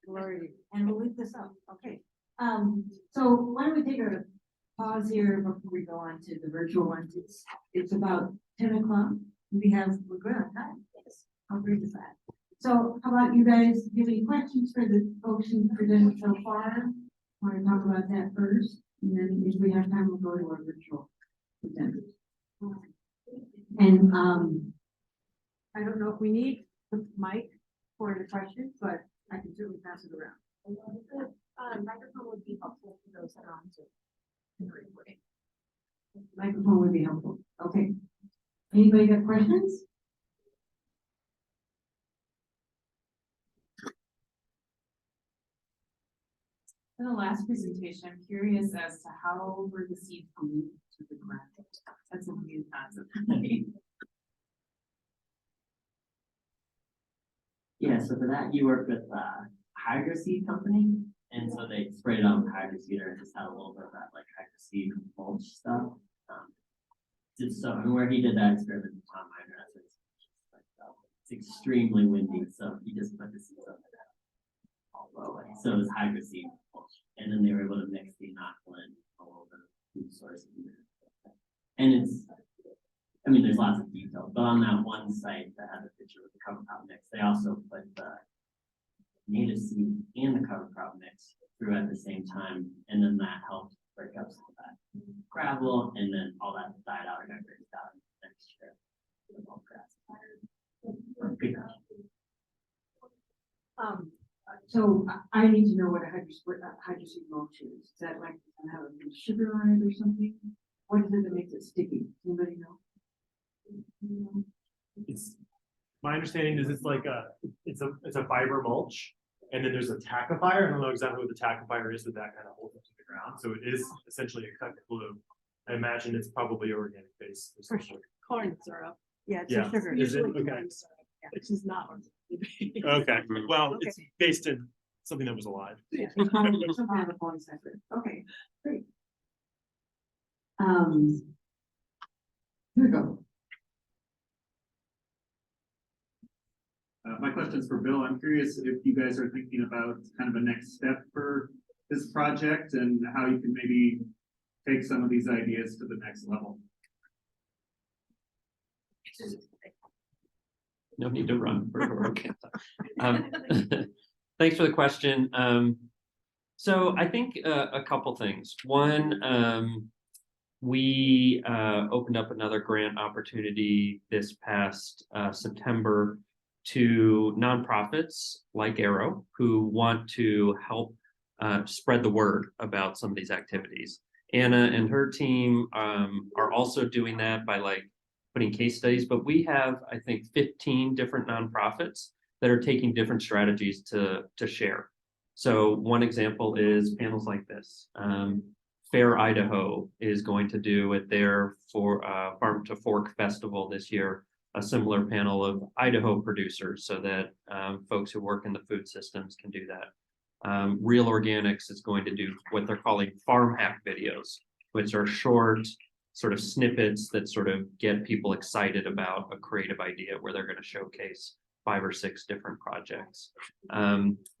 Lori, and we'll leave this up, okay. So why don't we take a pause here before we go on to the virtual ones? It's about 10 o'clock. We're good on time. Yes. How great is that? So how about you guys, do you have any questions for the folks who presented so far? Want to talk about that first? And then if we have time, we'll go to our virtual presenters. And I don't know if we need the mic for the questions, but I can certainly pass it around. Microphone would be helpful for those that are on Zoom. In the recording. Microphone would be helpful. Okay. Anybody got questions? In the last presentation, I'm curious as to how were the seeds moved to the ground? That's a new concept. Yeah, so for that, you work with Hydro Seed Company, and so they sprayed it on with Hydro Seeder and just had a little bit of that like Hydro Seed mulch stuff. And where he did that experiment with Tom Miner, it's extremely windy, so he just put the seeds up there all the way. So it was Hydro Seed mulch, and then they were able to mix the inoculant all over the food source. And I mean, there's lots of detail, but on that one site that had the picture with the cover crop mix, they also put the native seed and the cover crop mix through at the same time, and then that helped break up some of that gravel, and then all that died out and got grazed out next year. So I need to know what a hydroseed mulch is. Is that like have a bit of sugar on it or something? What is it that makes it sticky? Anybody know? It's my understanding is it's like it's a fiber mulch, and then there's a tackifier. I don't know exactly what the tackifier is, but that kind of holds it to the ground. So it is essentially a cut glue. I imagine it's probably organic based. For sure. Corn syrup. Yeah, it's Yeah. a sugar. Is it? Usually Okay. corn syrup, which is not organic. Okay. Well, it's based in something that was alive. Yeah. Some kind of polysaccharide. Okay, great. Here we go. My question is for Bill. I'm curious if you guys are thinking about kind of a next step for this project and how you can maybe take some of these ideas to the next level. No need to run for rural Kansas. Thanks for the question. So I think a couple things. One, we opened up another grant opportunity this past September to nonprofits like Arrow who want to help spread the word about some of these activities. Anna and her team are also doing that by like putting case studies, but we have, I think, 15 different nonprofits that are taking different strategies to share. So one example is panels like this. Fair Idaho is going to do at their Farm to Fork Festival this year, a similar panel of Idaho producers so that folks who work in the food systems can do that. Real Organics is going to do what they're calling farm hack videos, which are short sort of snippets that sort of get people excited about a creative idea where they're going to showcase 5 or 6 different projects.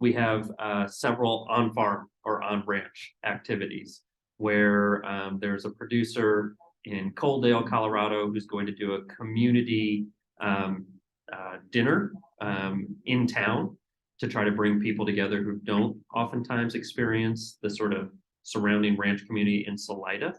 We have several on-farm or on-ranch activities where there's a producer in Coaldale, Colorado, who's going to do a community dinner in town to try to bring people together who don't oftentimes experience the sort of surrounding ranch community in Salida,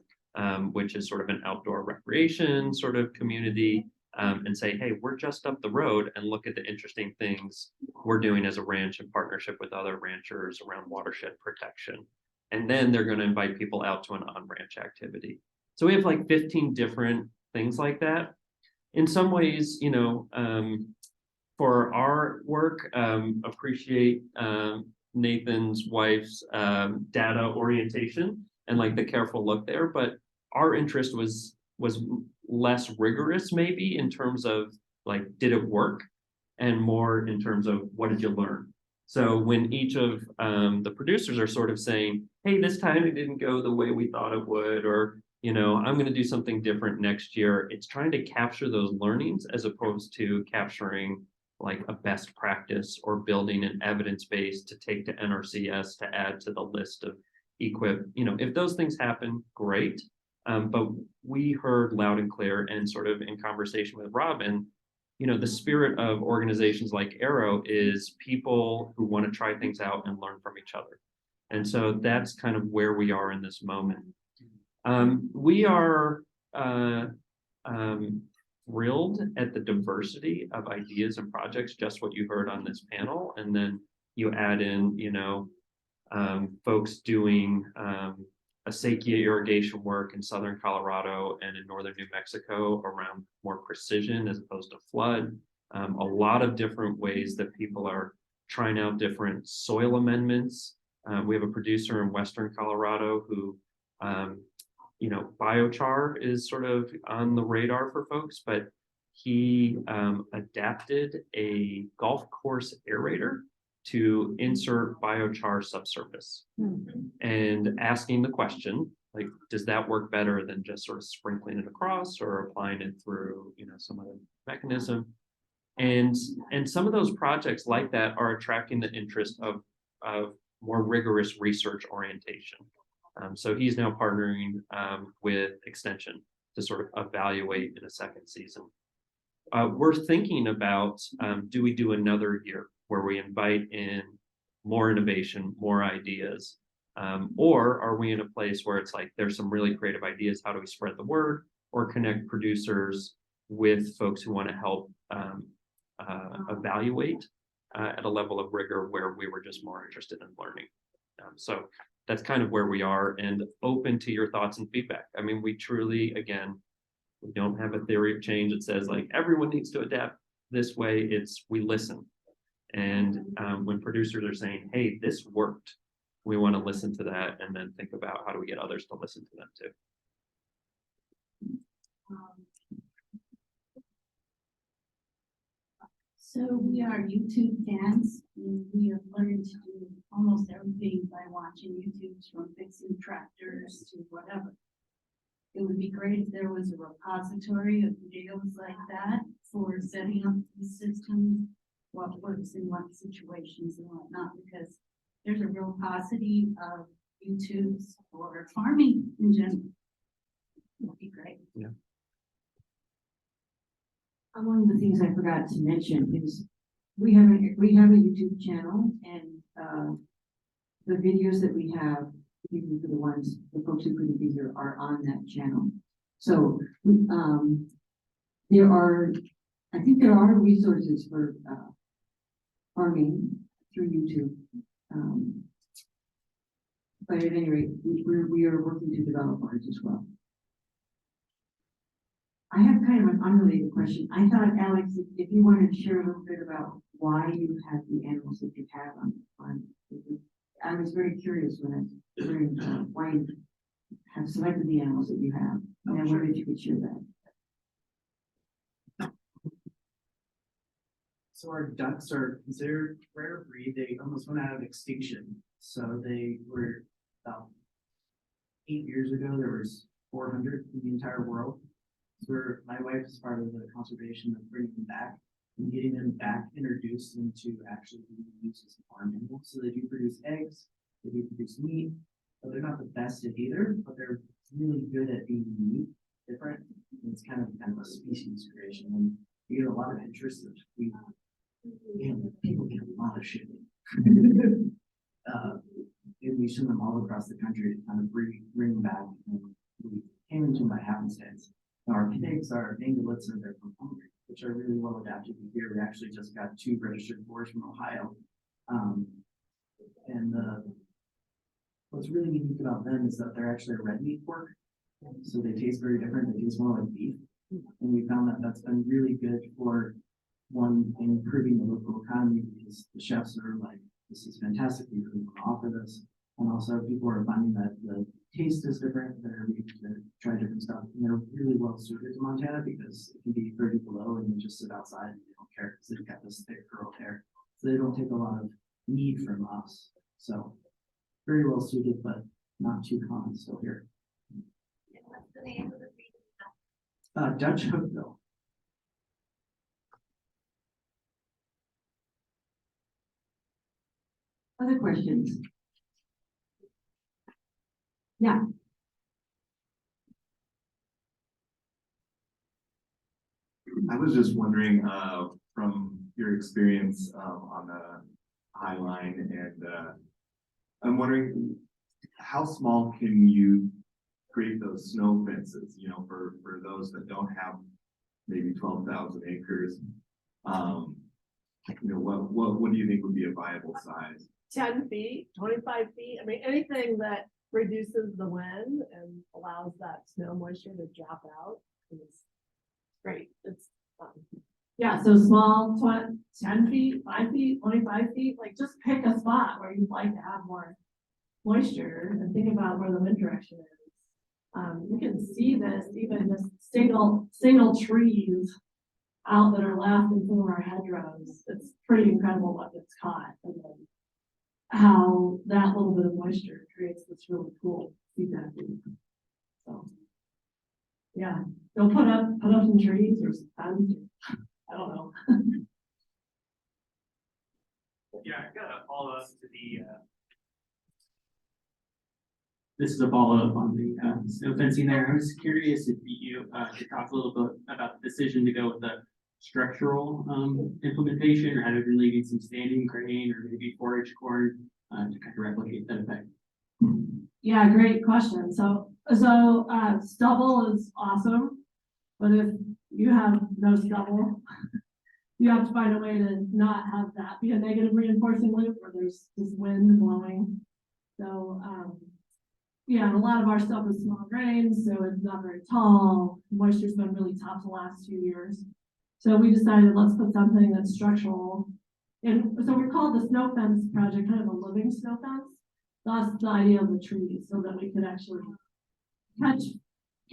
which is sort of an outdoor recreation sort of community, and say, hey, we're just up the road and look at the interesting things we're doing as a ranch in partnership with other ranchers around watershed protection. And then they're going to invite people out to an on-ranch activity. So we have like 15 different things like that. In some ways, you know, for our work, appreciate Nathan's wife's data orientation and like the careful look there, but our interest was less rigorous maybe in terms of like, did it work? And more in terms of what did you learn? So when each of the producers are sort of saying, hey, this time it didn't go the way we thought it would, or, you know, I'm going to do something different next year. It's trying to capture those learnings as opposed to capturing like a best practice or building an evidence base to take to NRCS to add to the list of equip. You know, if those things happen, great. But we heard loud and clear and sort of in conversation with Robin, you know, the spirit of organizations like Arrow is people who want to try things out and learn from each other. And so that's kind of where we are in this moment. We are thrilled at the diversity of ideas and projects, just what you heard on this panel. And then you add in, you know, folks doing acequia irrigation work in southern Colorado and in northern New Mexico around more precision as opposed to flood. A lot of different ways that people are trying out different soil amendments. We have a producer in western Colorado who, you know, biochar is sort of on the radar for folks, but he adapted a golf course aerator to insert biochar subsurface and asking the question, like, does that work better than just sort of sprinkling it across or applying it through, you know, some other mechanism? And some of those projects like that are attracting the interest of more rigorous research orientation. So he's now partnering with Extension to sort of evaluate in a second season. We're thinking about, do we do another year where we invite in more innovation, more ideas? Or are we in a place where it's like, there's some really creative ideas, how do we spread the word or connect producers with folks who want to help evaluate at a level of rigor where we were just more interested in learning. So that's kind of where we are and open to your thoughts and feedback. I mean, we truly, again, we don't have a theory of change that says like everyone needs to adapt this way. It's we listen. And when producers are saying, hey, this worked, we want to listen to that and then think about how do we get others to listen to them too. So we are YouTube fans, and we have learned to do almost everything by watching YouTubes, from fixing tractors to whatever. It would be great if there was a repository of videos like that for setting up these systems, what works in what situations and whatnot, because there's a real paucity of YouTubes for farming in general. It would be great. Yeah. One of the things I forgot to mention is we have a YouTube channel and, the videos that we have, even for the folks who couldn't be here, are on that channel. So, I think there are resources for, farming through YouTube. But at any rate, we are working to develop ours as well. I have kind of an unrelated question. I thought, Alex, if you wanted to share a little bit about why you have the animals that you have on, I was very curious when I learned why you have selected the animals that you have. And I wondered if you could share that. So our ducks are considered rare breed. They almost went out of extinction. So they were about 8 years ago, there was 400 in the entire world. So my wife is part of the conservation of bringing them back and getting them back introduced into actually being used as a farm animal. So they do produce eggs, they do produce meat, but they're not the best at either, but they're really good at being unique, different. And it's kind of a species creation. And we get a lot of interest that people get a lot of shipping. And we send them all across the country to kind of bring them back. And we came into my happenstance. Our pigs are Angolits, and they're from Hungary, which are really well adapted to here. We actually just got 2 registered boars from Ohio. What's really unique about them is that they're actually a red meat pork. So they taste very different. They taste more like beef. And we found that that's been really good for one, improving the local economy, because the chefs are like, this is fantastic, we really want to offer this. And also people are finding that the taste is different, they're able to try different stuff. And they're really well suited to Montana because it can be 30 below and you just sit outside and they don't care because they've got this thick curled hair. So they don't take a lot of need from us. So very well suited, but not too common still here. What's the name of the breed? Dutch Hookbill. Other questions? Yeah. I was just wondering, from your experience, on the High Line, and, I'm wondering, how small can you create those snow fences, you know, for those that don't have maybe 12,000 acres? You know, what do you think would be a viable size? 10 feet, 25 feet. I mean, anything that reduces the wind and allows that snow moisture to drop out is great. It's yeah, so small, 10 feet, 5 feet, 25 feet, like just pick a spot where you'd like to have more moisture and think about where the wind direction is. You can see this, even just single trees out that are left in some of our hedgerows. It's pretty incredible what gets caught, and then how that little bit of moisture creates this really cool feedback loop. So yeah, go put up some trees or some, I don't know. Yeah, I gotta follow up to the, this is a follow-up on the snow fencing there. I was curious if you could talk a little bit about the decision to go with the structural implementation, or having leaving some standing grain or maybe forage corn to kind of replicate that effect. Yeah, great question. So stubble is awesome, but if you have no stubble, you have to find a way to not have that be a negative reinforcing loop where there's this wind blowing. So yeah, a lot of our stuff is small grains, so it's not very tall. Moisture's been really tough the last few years. So we decided, let's put something that's structural. And so we called the snow fence project kind of a living snow fence. That's the idea of the trees, so that we could actually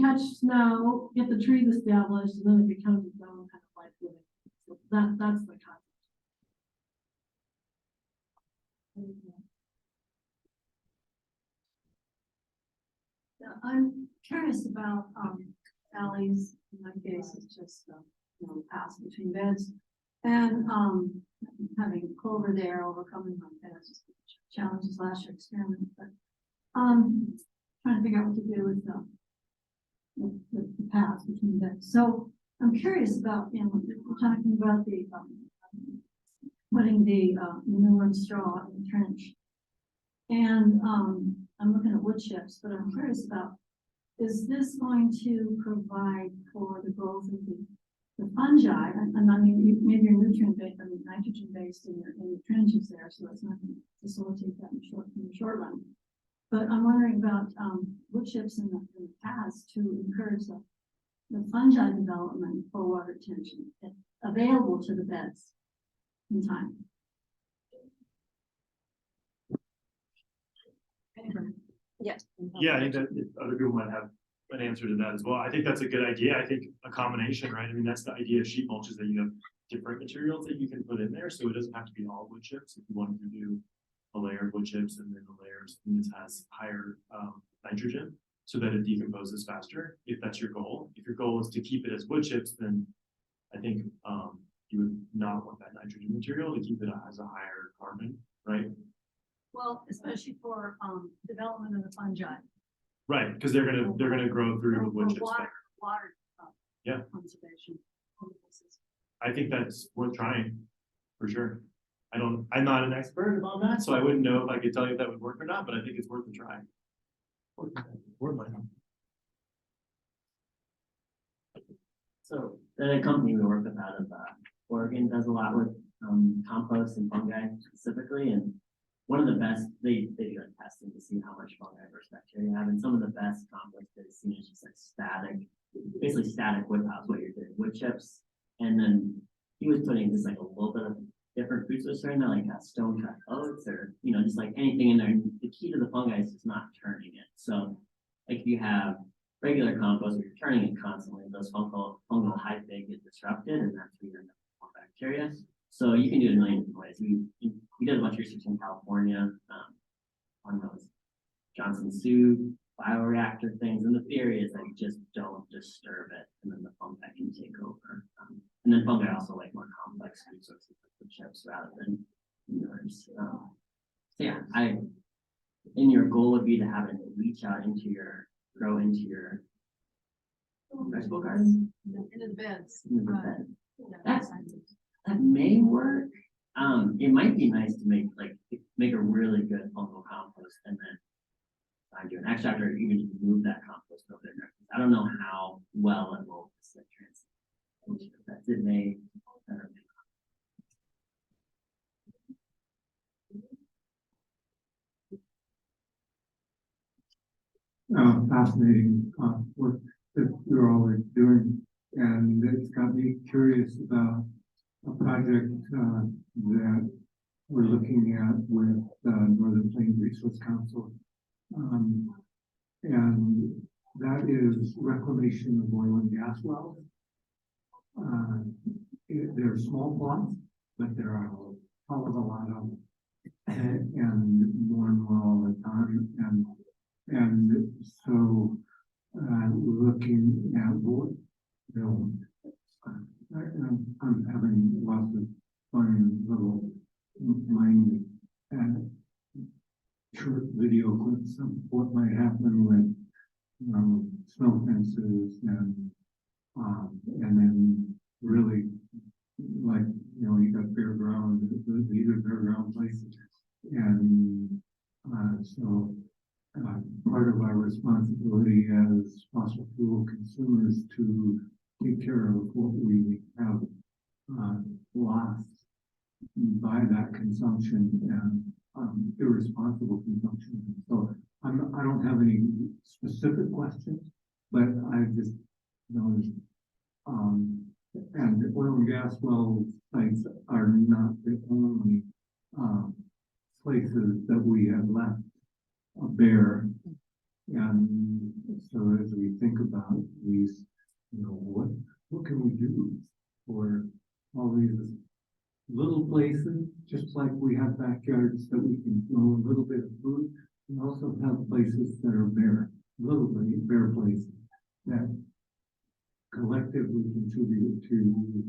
catch snow, get the trees established, and then it becomes its own kind of life living. So that's the concept. Now, I'm curious about alleys. In my case, it's just paths between beds, and having clover there, overcoming my past challenges last year experiment, but trying to figure out what to do with the paths between beds. So I'm curious about, we're talking about the, putting the, manure and straw in the trench. And, I'm looking at wood chips, but I'm curious about, is this going to provide for the growth of the fungi? And I mean, maybe you're nutrient based, I mean, nitrogen based in the trenches there, so it's not going to facilitate that in the short run. But I'm wondering about, wood chips in the past to encourage the fungi development for water retention available to the beds in time. Yeah, I think that other people might have an answer to that as well. I think that's a good idea. I think a combination, right? I mean, that's the idea of sheet mulch is that you have different materials that you can put in there. So it doesn't have to be all wood chips. If you wanted to do a layer of wood chips and then a layer of something that has higher nitrogen so that it decomposes faster, if that's your goal. If your goal is to keep it as wood chips, then I think you would not want that nitrogen material to keep it as a higher carbon, right? Well, especially for development of the fungi. Right, because they're gonna grow through the wood chips better. Water. Yeah. Conservation. I think that's worth trying, for sure. I'm not an expert on that, so I wouldn't know if I could tell you if that would work or not, but I think it's worth a try. So the company we work with out of Oregon does a lot with compost and fungi specifically, and one of the best, they do like testing to see how much fungi versus bacteria you have, and some of the best compost they've seen is just like static, basically static wood piles, what you're doing, wood chips, and then he was putting just like a little bit of different food source in there, like stone cut oats or just like anything in there. And the key to the fungi is just not turning it. So like if you have regular compost, you're turning it constantly, those fungal hyphae get disrupted, and that's where you're going to have more bacteria. So you can do it a million different ways. We did a bunch of research in California on those Johnson Sioux bioreactor things, and the theory is that you just don't disturb it, and then the fungi can take over. And then fungi also like more complex food sources like the chips rather than yours. So yeah, and your goal would be to have it reach out grow into your vegetable garden. Into the beds. Into the bed. That may work. It might be nice to make a really good fungal compost and then find you an extract or even just move that compost over there. I don't know how well it will translate. It may. Fascinating work that you're always doing, and it's got me curious about a project that we're looking at with Northern Plains Resource Council, and that is reclamation of oil and gas wells. They're small plots, but there are a hell of a lot of them, and more all the time, and so looking at what I'm having lots of fun and little mind short video clips of what might happen with snow fences and then really like you got fairground, these are fairground places, and so part of our responsibility as fossil fuel consumers to take care of what we have lost by that consumption and irresponsible consumption. So I don't have any specific questions, but I just noticed, and the oil and gas well sites are not the only places that we have left bare. And so as we think about these, what can we do for all these little places, just like we have backyards that we can grow a little bit of food, we also have places that are bare, little bare places that collectively contribute to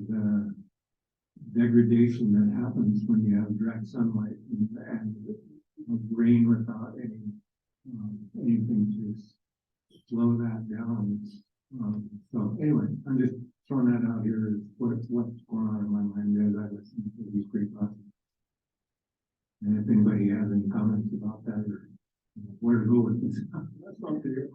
the degradation that happens when you have direct sunlight and rain without anything to slow that down. where to go with this. That's not there.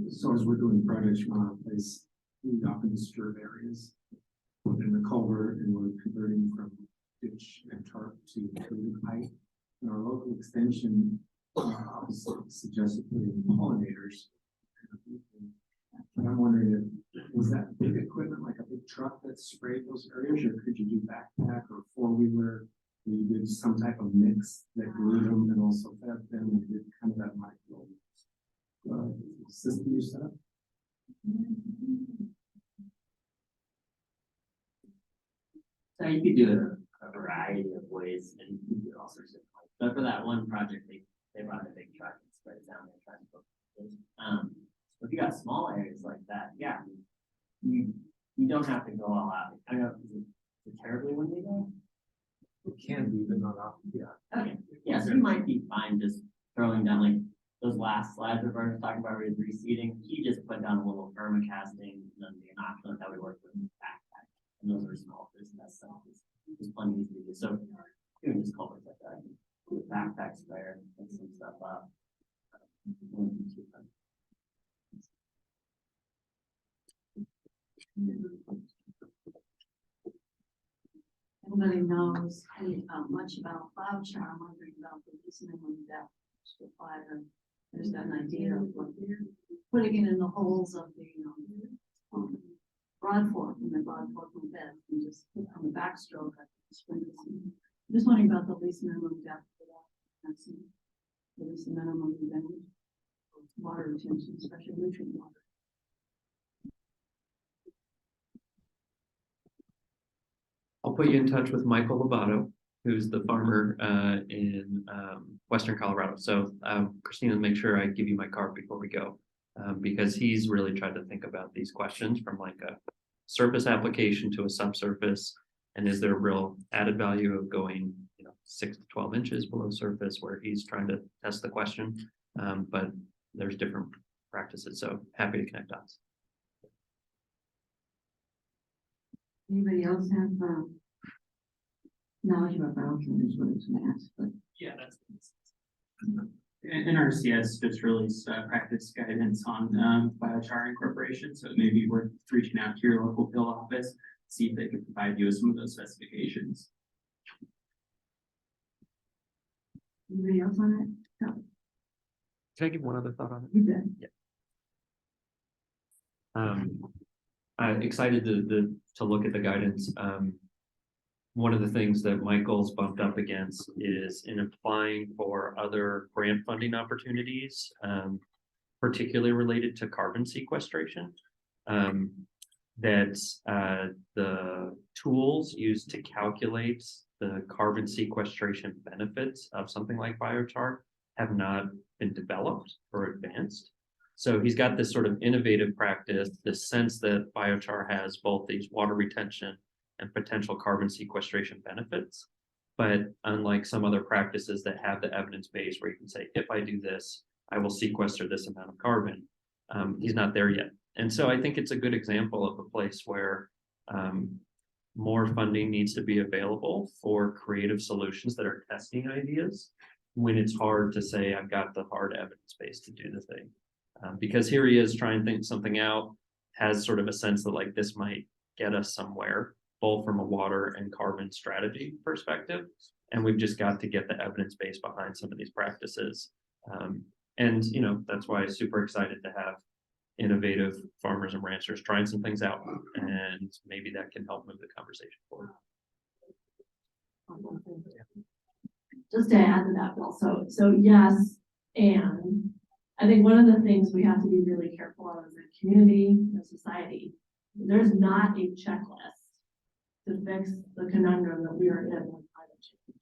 So as we're doing projects around our place, we often disturb areas within the culvert, and we're converting from ditch and tarp to treated height. And our local extension obviously suggested putting pollinators. And I'm wondering if, was that big equipment, like a big truck that sprayed those areas, or could you do backpack or four-wheeler? Where you did some type of mix that grew them and also fed them and did kind of that micro system you set up? So you could do a variety of ways, and you could do all sorts of, but for that one project, they brought a big truck and spread it down there, trying to put if you got small areas like that, yeah, you don't have to go all out. I know, is it terribly windy though? It can be, but not often, yeah. Okay, yeah, so you might be fine just throwing down like those last slides that Bert was talking about where he's reseeding. He just put down a little permacasting and then the inoculant that we work with backpack. And those are small, there's that stuff. There's plenty easy to do. So doing just culverts like that, with backpack sprayer, and some stuff up. Everybody knows much about biochar. I'm wondering about the minimum depth required. There's got an idea of what putting it in the holes of the broad fork, and the broad fork with bed, and just put on the backstroke. Just wondering about the least minimum depth for that. That's the least minimum water retention, especially nutrient water. I'll put you in touch with Michael Lobato, who's the farmer in Western Colorado. So Christina, make sure I give you my card before we go, because he's really tried to think about these questions from like a surface application to a subsurface, and is there a real added value of going 6 to 12 inches below surface, where he's trying to test the question, but there's different practices. So happy to connect dots. Anybody else have knowledge about biochar is what it's mass, but Yeah, that's. NRC has just released practice guidance on biochar incorporation, so it may be worth reaching out to your local field office, see if they can provide you with some of those specifications. anybody else on it? No, Can I give one other thought on it? you bet. I'm excited to look at the guidance. One of the things that Michael's bumped up against is in applying for other grant funding opportunities, particularly related to carbon sequestration. That the tools used to calculate the carbon sequestration benefits of something like biochar have not been developed or advanced. So he's got this sort of innovative practice, this sense that biochar has both these water retention and potential carbon sequestration benefits. But unlike some other practices that have the evidence base where you can say, if I do this, I will sequester this amount of carbon, he's not there yet. And so I think it's a good example of a place where more funding needs to be available for creative solutions that are testing ideas when it's hard to say, I've got the hard evidence base to do the thing. Because here he is trying to think something out, has sort of a sense that like this might get us somewhere, both from a water and carbon strategy perspective. And we've just got to get the evidence base behind some of these practices. And that's why I'm super excited to have innovative farmers and ranchers trying some things out, and maybe that can help move the conversation forward. Just to add to that, Bill, so yes, and I think one of the things we have to be really careful of as a community and society, there's not a checklist to fix the conundrum that we are in with climate change.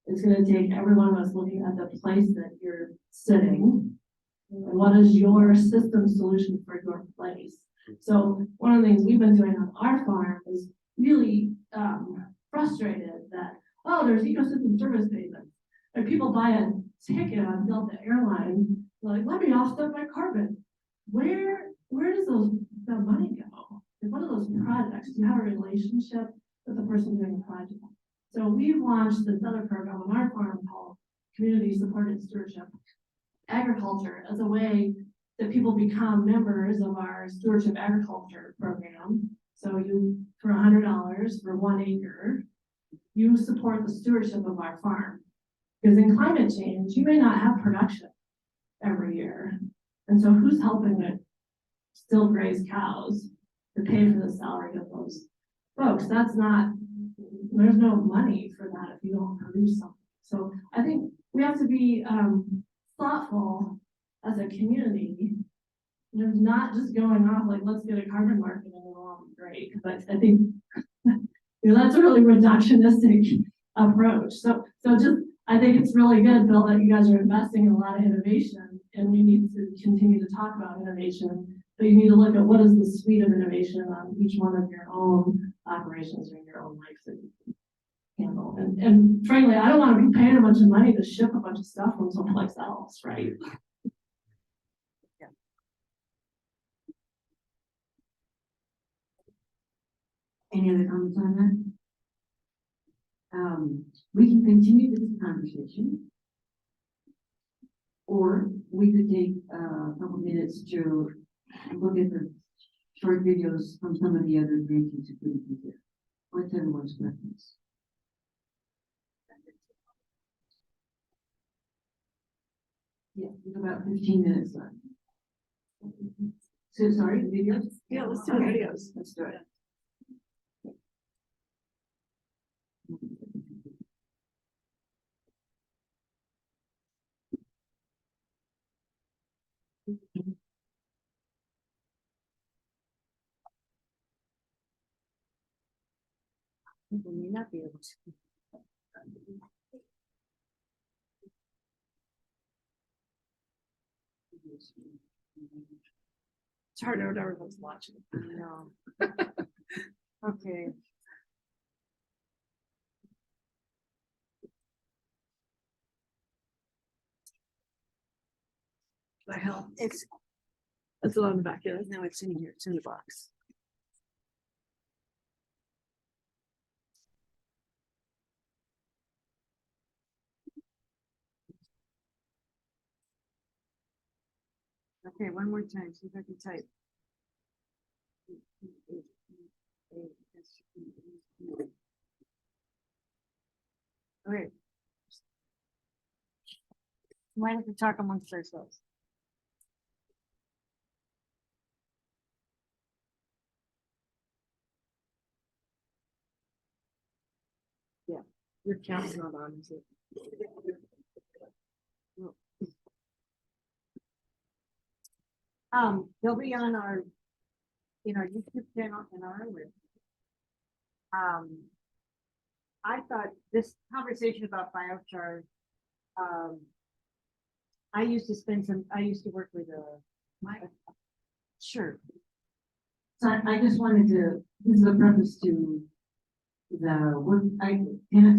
It's going to take every one of us looking at the place that you're sitting, and what is your system solution for your place. So one of the things we've been doing on our farm is really frustrated that, oh, there's ecosystem service payments, and people buy a ticket on Delta Airlines, like, let me offset my carbon. Where does the money go? Like, what are those projects? projects, you have a relationship with the person doing the project. So we've launched this other program on our farm called Community Supported Stewardship Agriculture as a way that people become members of our stewardship agriculture program. So you, for $100 for 1 acre, you support the stewardship of our farm. Because in climate change, you may not have production every year. And so who's helping to still graze cows to pay for the salary of those folks? That's not, there's no money for that if you don't produce something. So I think we have to be thoughtful as a community, not just going off like, let's get a carbon market and it'll all be great. Because I think that's a really reductionistic approach. So just, I think it's really good, Bill, that you guys are investing in a lot of innovation, and we need to continue to talk about innovation. But you need to look at what is the suite of innovation on each one of your own operations or in your own life that you can handle. And frankly, I don't want to be paying a bunch of money to ship a bunch of stuff from someplace else, right? Any other comments on that? We can continue this conversation, or we could take a couple minutes to look at the short videos from some of the other grants if we can do. What's everyone's preference? Yeah, we have about 15 minutes left. So sorry, videos? Yeah, let's do Okay, videos. Let's do it. People may not be able to. It's hard to know what everyone's watching. No. Okay. I help. It's on the back end. no, it's in here. It's in the box. Okay, one more time. See if I can type. Okay. Why don't we talk amongst ourselves? Yeah, your camera's not on, is it? No. They'll be on our, in our YouTube channel and our list. I thought this conversation about biochar, I used to work with sure. So I just wanted to, this is a preface to the work,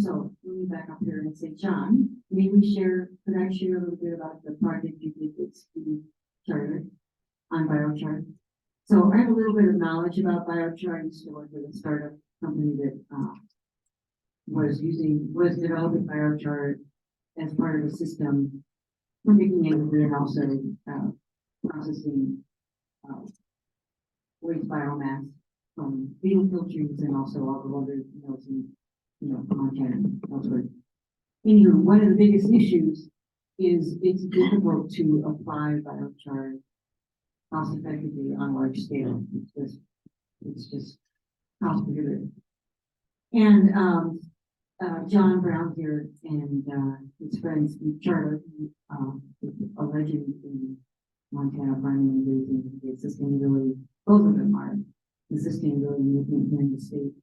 so let me back up here and say, John, could I share a little bit about the project you did with Steve Charter on biochar? So I have a little bit of knowledge about biochar. I used to work with a startup company that was developing biochar as part of a system for making energy and also processing waste biomass from beetle filters and also all the other mills and Montana and elsewhere. Anywho, one of the biggest issues is it's difficult to apply biochar cost effectively on a large scale. It's just cost prohibitive. And John Brown here and his friends Steve Charter, a legend in Montana farming and raising the sustainability. Both of them are the sustainability movement here in the state.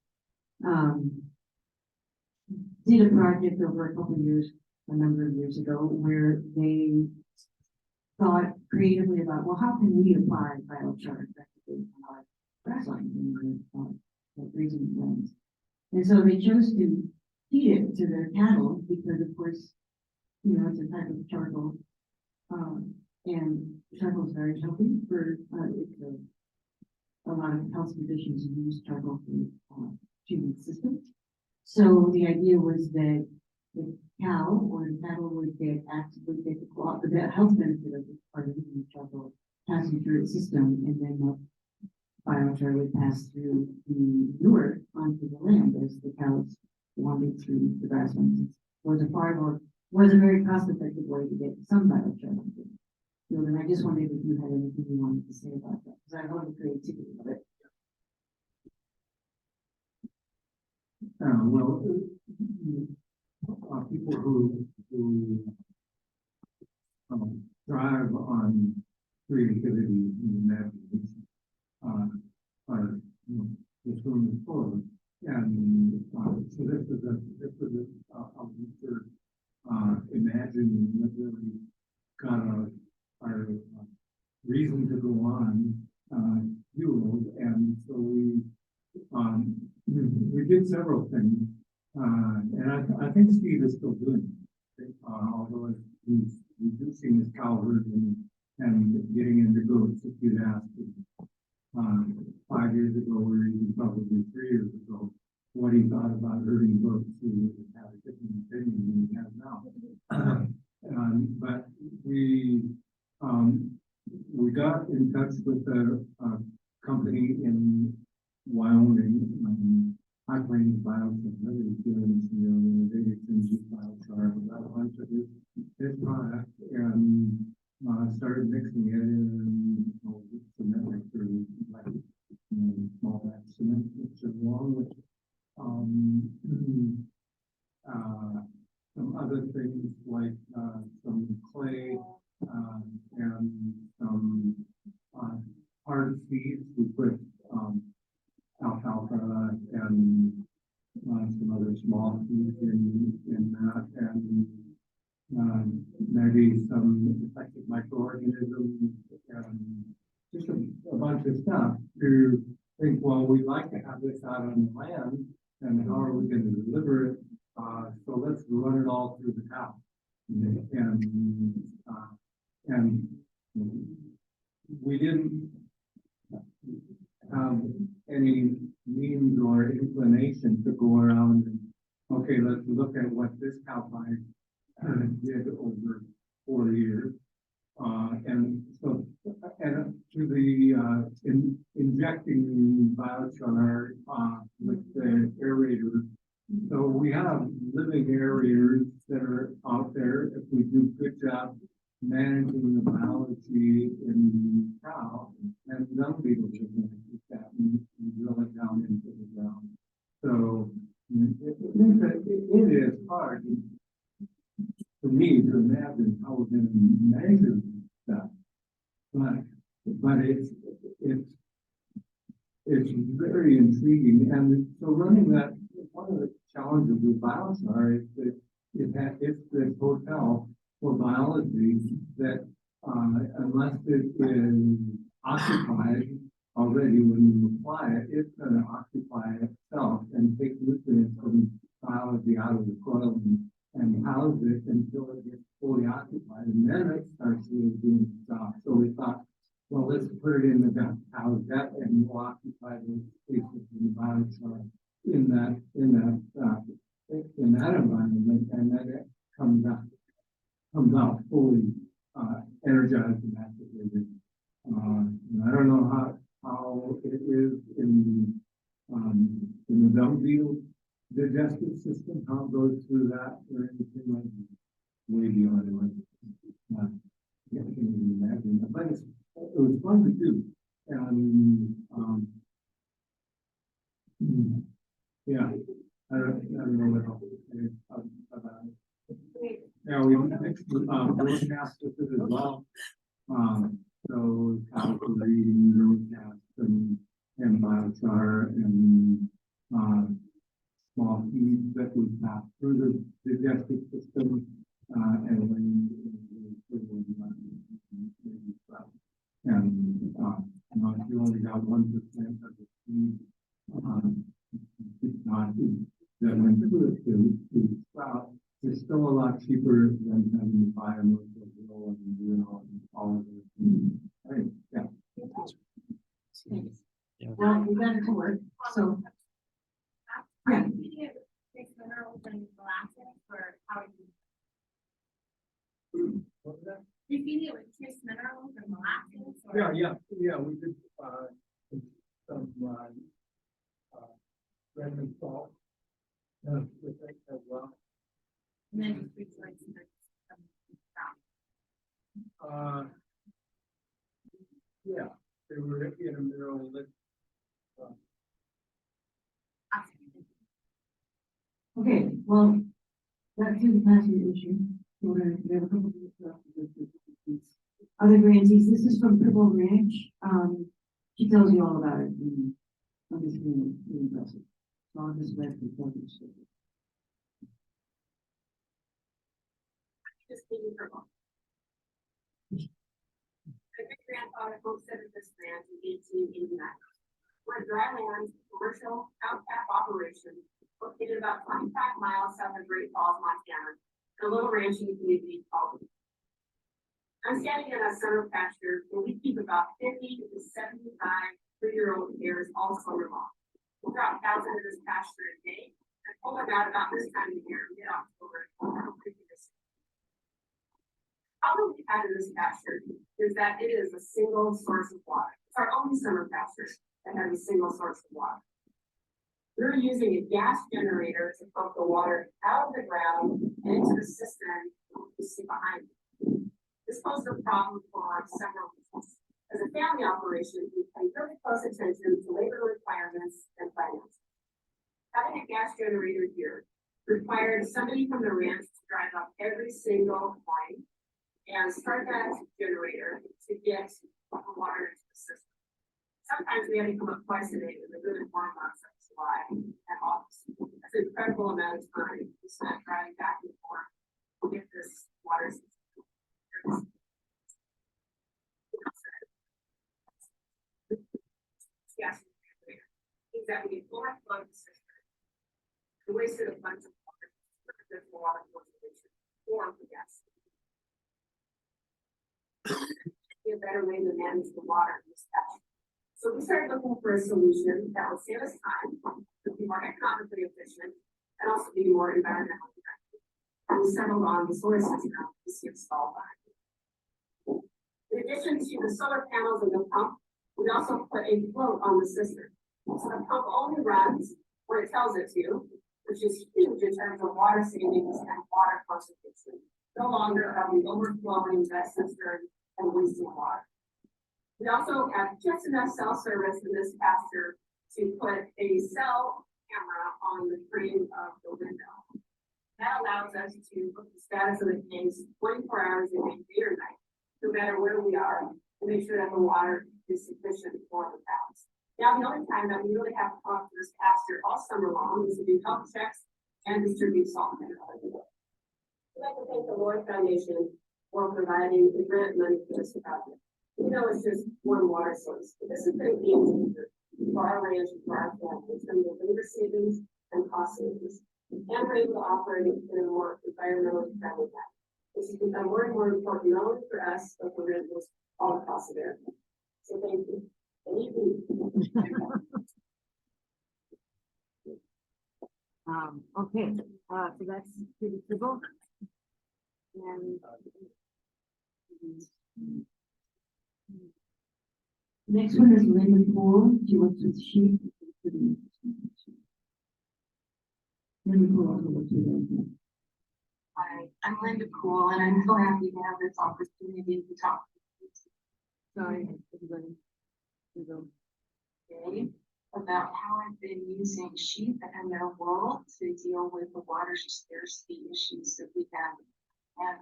Did a project over a number of years ago, where they thought creatively about, well, how can we apply biochar effectively on our grasslands and grazing lands? And so they chose to feed it to their cattle because, of course, it's a type of charcoal, and charcoal is very healthy for it's a lot of health conditions use charcoal for treatment systems. So the idea was that the cow or the cattle would get the health benefit of this part of the charcoal passing through its system, and then the biochar would pass through the manure onto the land as the cows wandered through the grasslands. Was a very cost-effective way to get some biochar onto the field. And I just wondered if you had anything you wanted to say about that, because I love the creativity of it. Well, people who thrive on creativity and imagination are, this room is full of. And so this is a research imagining that really got our reason to go on fueled, and so we did several things, and I think Steve is still doing it, although he's reducing his cow herd and getting into goats. If you'd asked 5 years ago, or even probably 3 years ago, what he thought about herding goats, he would have a different opinion than he has now. But we got in touch with a company in Wyoming, High Plains Biochar. Really doing they use biochar, got a bunch of his product, and started mixing it in cement mixer, like small batch cement mixer, along with some other things like some clay and some hard seeds. We put alfalfa and some other small seeds in that, and maybe some effective microorganisms, and just a bunch of stuff to think, well, we'd like to have this out on the land, and how are we going to deliver it? So let's run it all through the cow. And we didn't have any means or inclination to go around and, okay, let's look at what this cow did over 4 years. And so, and to the injecting biochar with the aerators. So we have living aerators that are out there. If we do a good job managing the biology in the cow, and dung beetles are going to keep that and drill it down into the ground. So it is hard for me to imagine how we're going to measure stuff, but it's very intriguing. And so running that, one of the challenges with biochar is that it's this hotel for biology that unless it is occupied already when you apply it, it's going to occupy itself and take nutrients from biology out of the soil and house it until it gets fully occupied, and then it starts really doing stuff. So we thought, well, let's put it in the gut, house that, and we'll occupy those spaces in the biochar in that environment, and then it comes out fully energized and activated. I don't know how it is in the dung beetle digestive system, how it goes through that or anything like that. Way beyond it. I can't even imagine. But it was fun to do. And yeah, I don't know what else to say about it. Yeah, we mixed broadcast with it as well. So cows were eating broadcast and biochar and small feeds that we pass through the digestive system and then and if you only got 1% of the feed that went through it to sprout, it's still a lot cheaper than having to buy a local grill and doing all of those things. Right, yeah. well, we got it to work, so. Are you feeding it with trace minerals and molasses, or how are you? You feeding it with trace minerals and molasses? Or? Yeah, we did, some, redmond salt. With it as well. And then you feed like some. Yeah, they were in a mineral lit. Okay, well, that's the passing issue. We're gonna, we have a couple of other grantees. This is from Purple Ranch. She tells you all about it. And obviously, really impressive. So I'll just let the focus. Just being purple. My great grandfather hosted this ranch in 1889. We're a dry land commercial outcap operation located about 25 miles south of Great Falls, Montana, in a little ranching community called. I'm standing in a summer pasture where we keep about 50 to 75 3-year-old hares all summer long. We drop cows into this pasture a day and pull them out about this time of year, mid-October. Problem we've had in this pasture is that it is a single source of water. It's our only summer pasture that has a single source of water. We're using a gas generator to pump the water out of the ground and into the cistern you see behind me. This poses a problem for several reasons. As a family operation, we pay really close attention to labor requirements and finances. Having a gas generator here required somebody from the ranch to drive up every single morning and start that generator to get the water into the system. Sometimes we had to come up twice a day with a good warm months of July and August. That's an incredible amount of time we spent driving back and forth to get this water system. Yes, means that we overflow the system. We wasted a bunch of water for water conservation or for gas. Be a better way to manage the water in this patch. So we started looking for a solution that would save us time, would be more economically efficient, and also be more environmentally friendly. And we settled on the solar system to see installed behind. In addition to the solar panels and the pump, we also put a float on the system. So the pump only runs when it tells it to, which is huge in terms of water savings and water conservation. No longer are we overflowing that cistern and wasting water. We also have just enough cell service in this pasture to put a cell camera on the frame of the window. That allows us to look at the status of the case 24 hours a day, day or night, no matter where we are, to make sure that the water is sufficient for the cows. Now, the only time that we really have to come up to this pasture all summer long is to do health checks and distribute salt minerals. I'd like to thank the Lord Foundation for providing the grant money for this project. We know it's just one water source, but this has been a game changer for our ranch and for our family in terms of labor savings and cost savings. And we're able to operate in a more environmentally friendly way. This has become more and more important, not only for us, but for rentals all across America. So thank you. Okay, so that's pretty simple. And Next one is Linda Poole. She works with sheep. Linda Poole also works with them. Hi, I'm Linda Poole, and I'm so happy to have this opportunity to talk to you sorry, everybody. today about how I've been using sheep and their wool to deal with the water scarcity issues that we have. And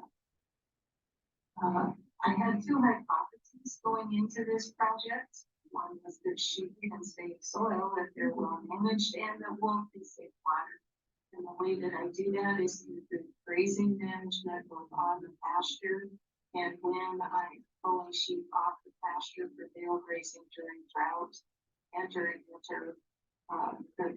I had two hypotheses going into this project. One was that sheep can save soil if they're well managed, and that wool can save water. And the way that I do that is through the grazing management both on the pasture and when I'm pulling sheep off the pasture for bale grazing during drought and during winter. The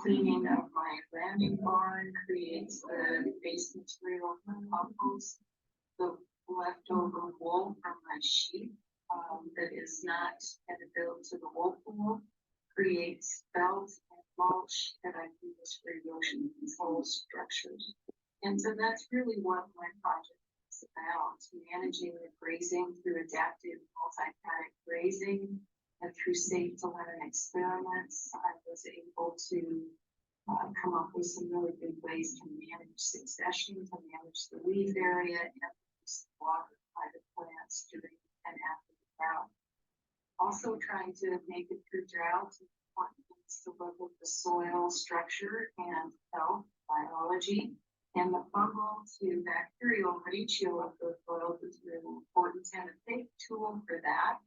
cleaning of my landing barn creates the base material for compost. The leftover wool from my sheep that is not headed out to the whirlpool creates felt and mulch that I use for erosion control structures. And so that's really what my project is about, managing the grazing through adaptive multi-paddock grazing and through safe to learn experiments. I was able to come up with some really good ways to manage succession, to manage the leaf area, and use water by the plants during and after the drought. Also trying to make it through drought, important things to look at the soil structure and health, biology, and the fungal to bacterial ratio of the soils is really important. And a big tool for that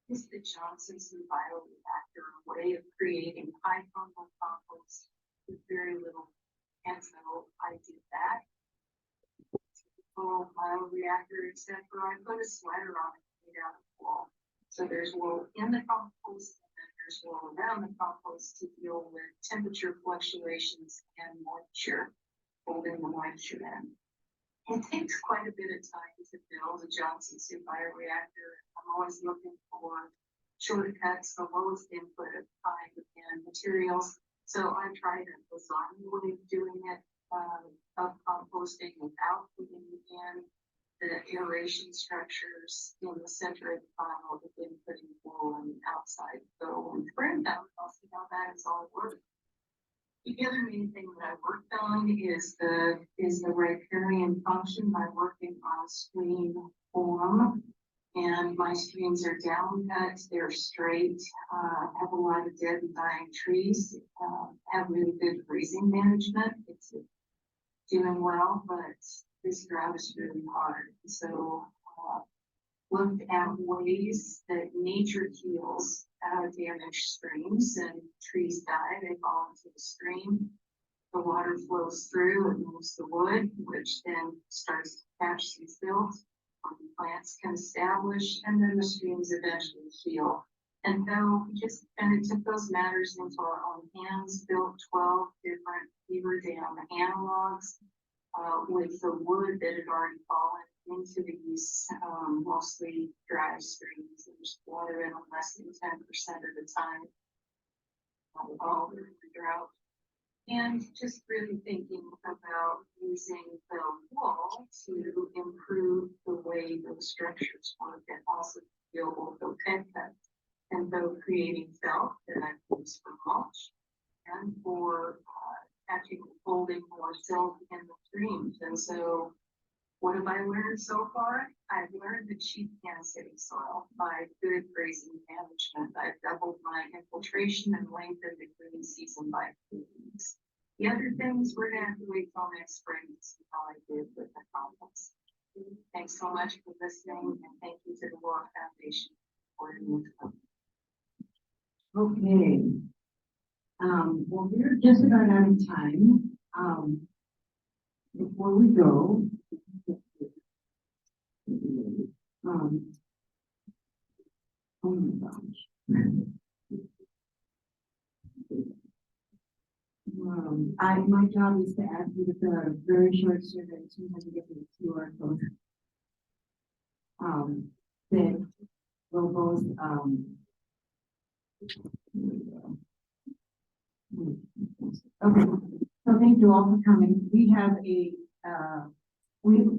is the Johnson's bioreactor, a way of creating high fungal compost with very little. And so I did that. Full bioreactor, except for I put a sweater on it made out of wool. So there's wool in the compost, and then there's wool around the compost to deal with temperature fluctuations and moisture, holding the moisture in. It takes quite a bit of time to build a Johnson soup bioreactor. I'm always looking for shortcuts, the lowest input of time and materials. So I tried a design way of doing it, of composting without putting in the aeration structures in the center of the pile, but then putting wool on the outside. So when spring comes, I'll see how that is all working. The other main thing that I worked on is the riparian function by working on stream form. And my streams are down cut, they're straight, have a lot of dead and dying trees, have really good grazing management. It's doing well, but this drought is really hard. So looked at ways that nature heals damaged streams, and trees die, they fall into the stream. The water flows through, it moves the wood, which then starts to catch some silt. Plants can establish, and then the streams eventually heal. And so we just kind of took those matters into our own hands, built 12 different beaver dam analogs with the wood that had already fallen into these mostly dry streams. There's water in them less than 10% of the time, all during the drought. And just really thinking about using the wool to improve the way those structures work and also deal with the pet cuts. And so creating felt that I use for mulch and for catching and holding more silt in the streams. And so what have I learned so far? I've learned that cheap Kansas City soil by good grazing management. I've doubled my infiltration and lengthened the green season by 2 weeks. The other things we're gonna have to wait till next spring to see how I did with the compost. Thanks so much for listening, and thank you to the Law Foundation for your time. Okay. Well, we're just about out of time. Before we go, oh my gosh. My job is to ask you to fill out a very short survey as soon as you get the QR code. That will both, okay, so thank you all for coming. We have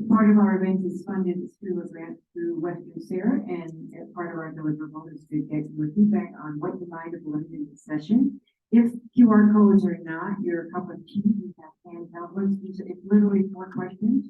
part of our event is funded through a grant through Western Sarah, and as part of our deliverable is to get your feedback on what you might have learned in the session. If QR codes are not your cup of tea, you have handheld ones. It's literally 4 questions.